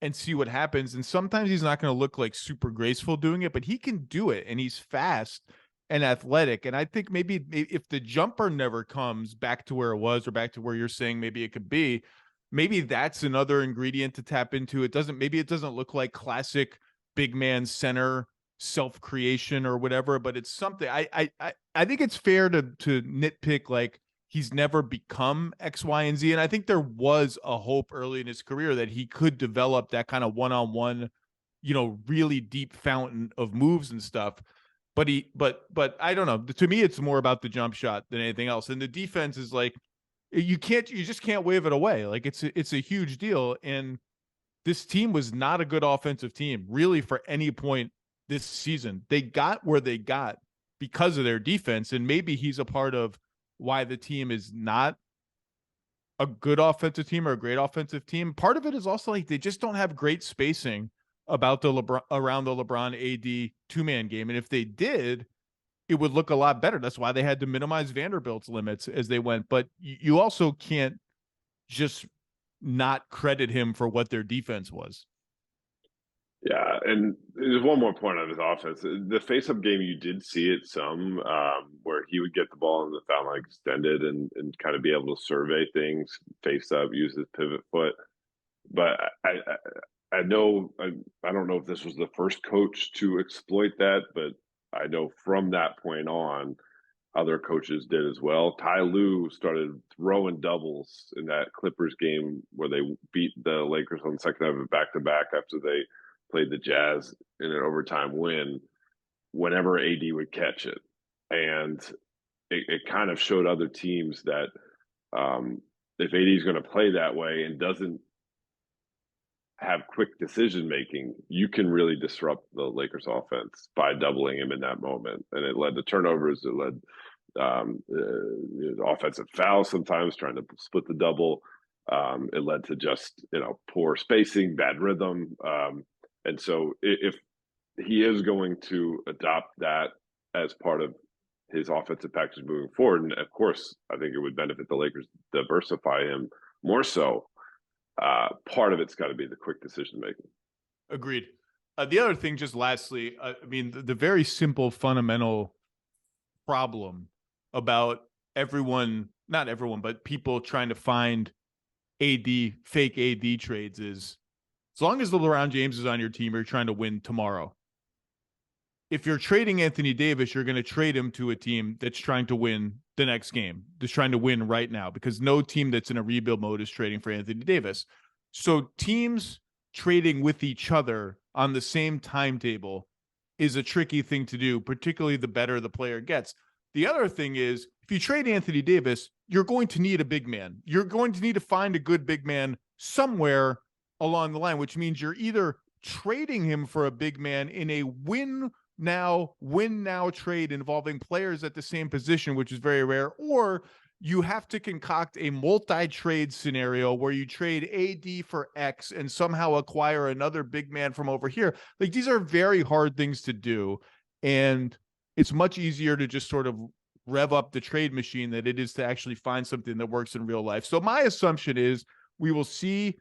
and see what happens. And sometimes he's not going to look like super graceful doing it, but he can do it. And he's fast and athletic. And I think maybe if the jumper never comes back to where it was, or back to where you're saying maybe it could be, maybe that's another ingredient to tap into. It doesn't look like classic big man center self-creation or whatever, but it's something. I think it's fair to nitpick like he's never become X, Y, and Z. And I think there was a hope early in his career that he could develop that kind of one-on-one, really deep fountain of moves and stuff. But I don't know. To me, it's more about the jump shot than anything else. And the defense is like, you just can't wave it away. Like it's a huge deal. And this team was not a good offensive team really for any point this season. They got where they got because of their defense. And maybe he's a part of why the team is not a good offensive team or a great offensive team. Part of it is also like they just don't have great spacing about around the LeBron AD 2-man game. And if they did, it would look a lot better. That's why they had to minimize Vanderbilt's limits as they went. But you also can't just not credit him for what their defense was. Yeah, and there's one more point on his offense. The face-up game, you did see it some, where he would get the ball in the foul line extended and kind of be able to survey things, face up, use his pivot foot. But I know, I don't know if this was the first coach to exploit that, but I know from that point on, other coaches did as well. Ty Lue started throwing doubles in that Clippers game where they beat the Lakers on the second half of back-to-back after they played the Jazz in an overtime win, whenever AD would catch it. And it kind of showed other teams that if AD is going to play that way and doesn't have quick decision making, you can really disrupt the Lakers offense by doubling him in that moment. And it led to turnovers. It led offensive fouls sometimes, trying to split the double. It led to just, poor spacing, bad rhythm. And so if he is going to adopt that as part of his offensive package moving forward, and of course, I think it would benefit the Lakers to diversify him more so. Part of it's got to be the quick decision making. Agreed. The other thing, just lastly, the very simple fundamental problem about not everyone, but people trying to find fake AD trades is, as long as LeBron James is on your team, you're trying to win tomorrow. If you're trading Anthony Davis, you're going to trade him to a team that's trying to win the next game, that's trying to win right now, because no team that's in a rebuild mode is trading for Anthony Davis. So teams trading with each other on the same timetable is a tricky thing to do, particularly the better the player gets. The other thing is, if you trade Anthony Davis, you're going to need a big man. You're going to need to find a good big man somewhere along the line, which means you're either trading him for a big man in a win now trade involving players at the same position, which is very rare, or you have to concoct a multi-trade scenario where you trade AD for X and somehow acquire another big man from over here. Like, these are very hard things to do, and it's much easier to just sort of rev up the trade machine than it is to actually find something that works in real life. So my assumption is we will see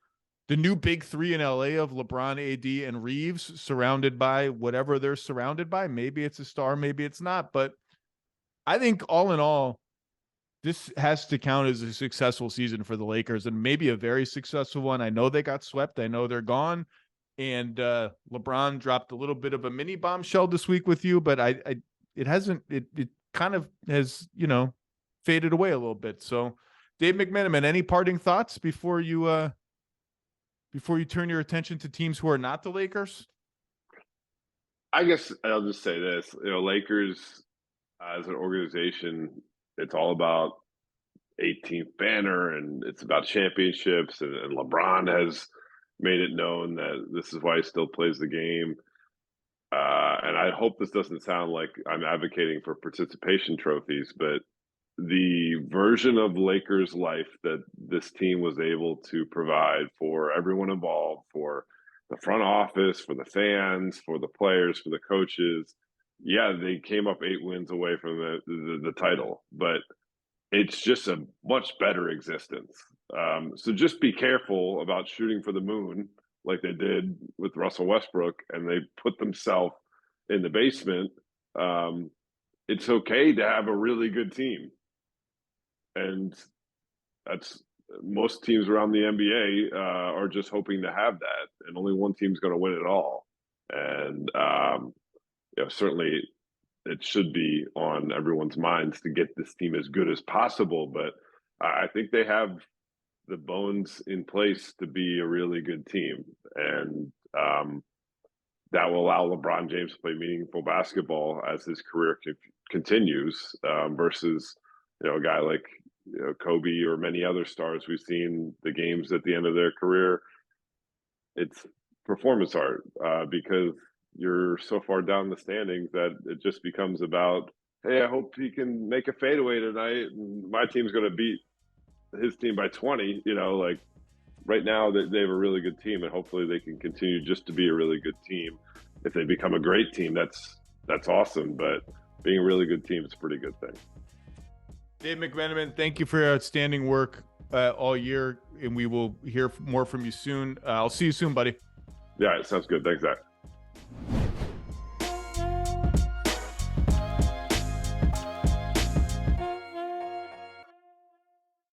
the new big three in LA of LeBron, AD, and Reeves surrounded by whatever they're surrounded by. Maybe it's a star, maybe it's not. But I think all in all, this has to count as a successful season for the Lakers, and maybe a very successful one. I know they got swept. I know they're gone. And LeBron dropped a little bit of a mini bombshell this week with you, but it kind of has, faded away a little bit. So Dave McMenamin, any parting thoughts before you turn your attention to teams who are not the Lakers? I guess I'll just say this, Lakers as an organization, it's all about 18th banner, and it's about championships, and LeBron has made it known that this is why he still plays the game. And I hope this doesn't sound like I'm advocating for participation trophies, but the version of Lakers life that this team was able to provide for everyone involved, for the front office, for the fans, for the players, for the coaches. Yeah, they came up 8 wins away from the title, but it's just a much better existence. So just be careful about shooting for the moon like they did with Russell Westbrook, and they put themselves in the basement. It's okay to have a really good team. And that's most teams around the NBA are just hoping to have that, and only one team's going to win it all. And certainly it should be on everyone's minds to get this team as good as possible. But I think they have the bones in place to be a really good team, and that will allow LeBron James to play meaningful basketball as his career continues, versus a guy like Kobe or many other stars we've seen the games at the end of their career. It's performance art because you're so far down the standings that it just becomes about, hey, I hope he can make a fadeaway tonight, and my team's going to beat his team by 20. Like right now they have a really good team, and hopefully they can continue just to be a really good team. If they become a great team, that's awesome. But being a really good team is a pretty good thing. Dave McMenamin, thank you for your outstanding work all year, and we will hear more from you soon. I'll see you soon, buddy. Yeah, it sounds good. Thanks, Zach.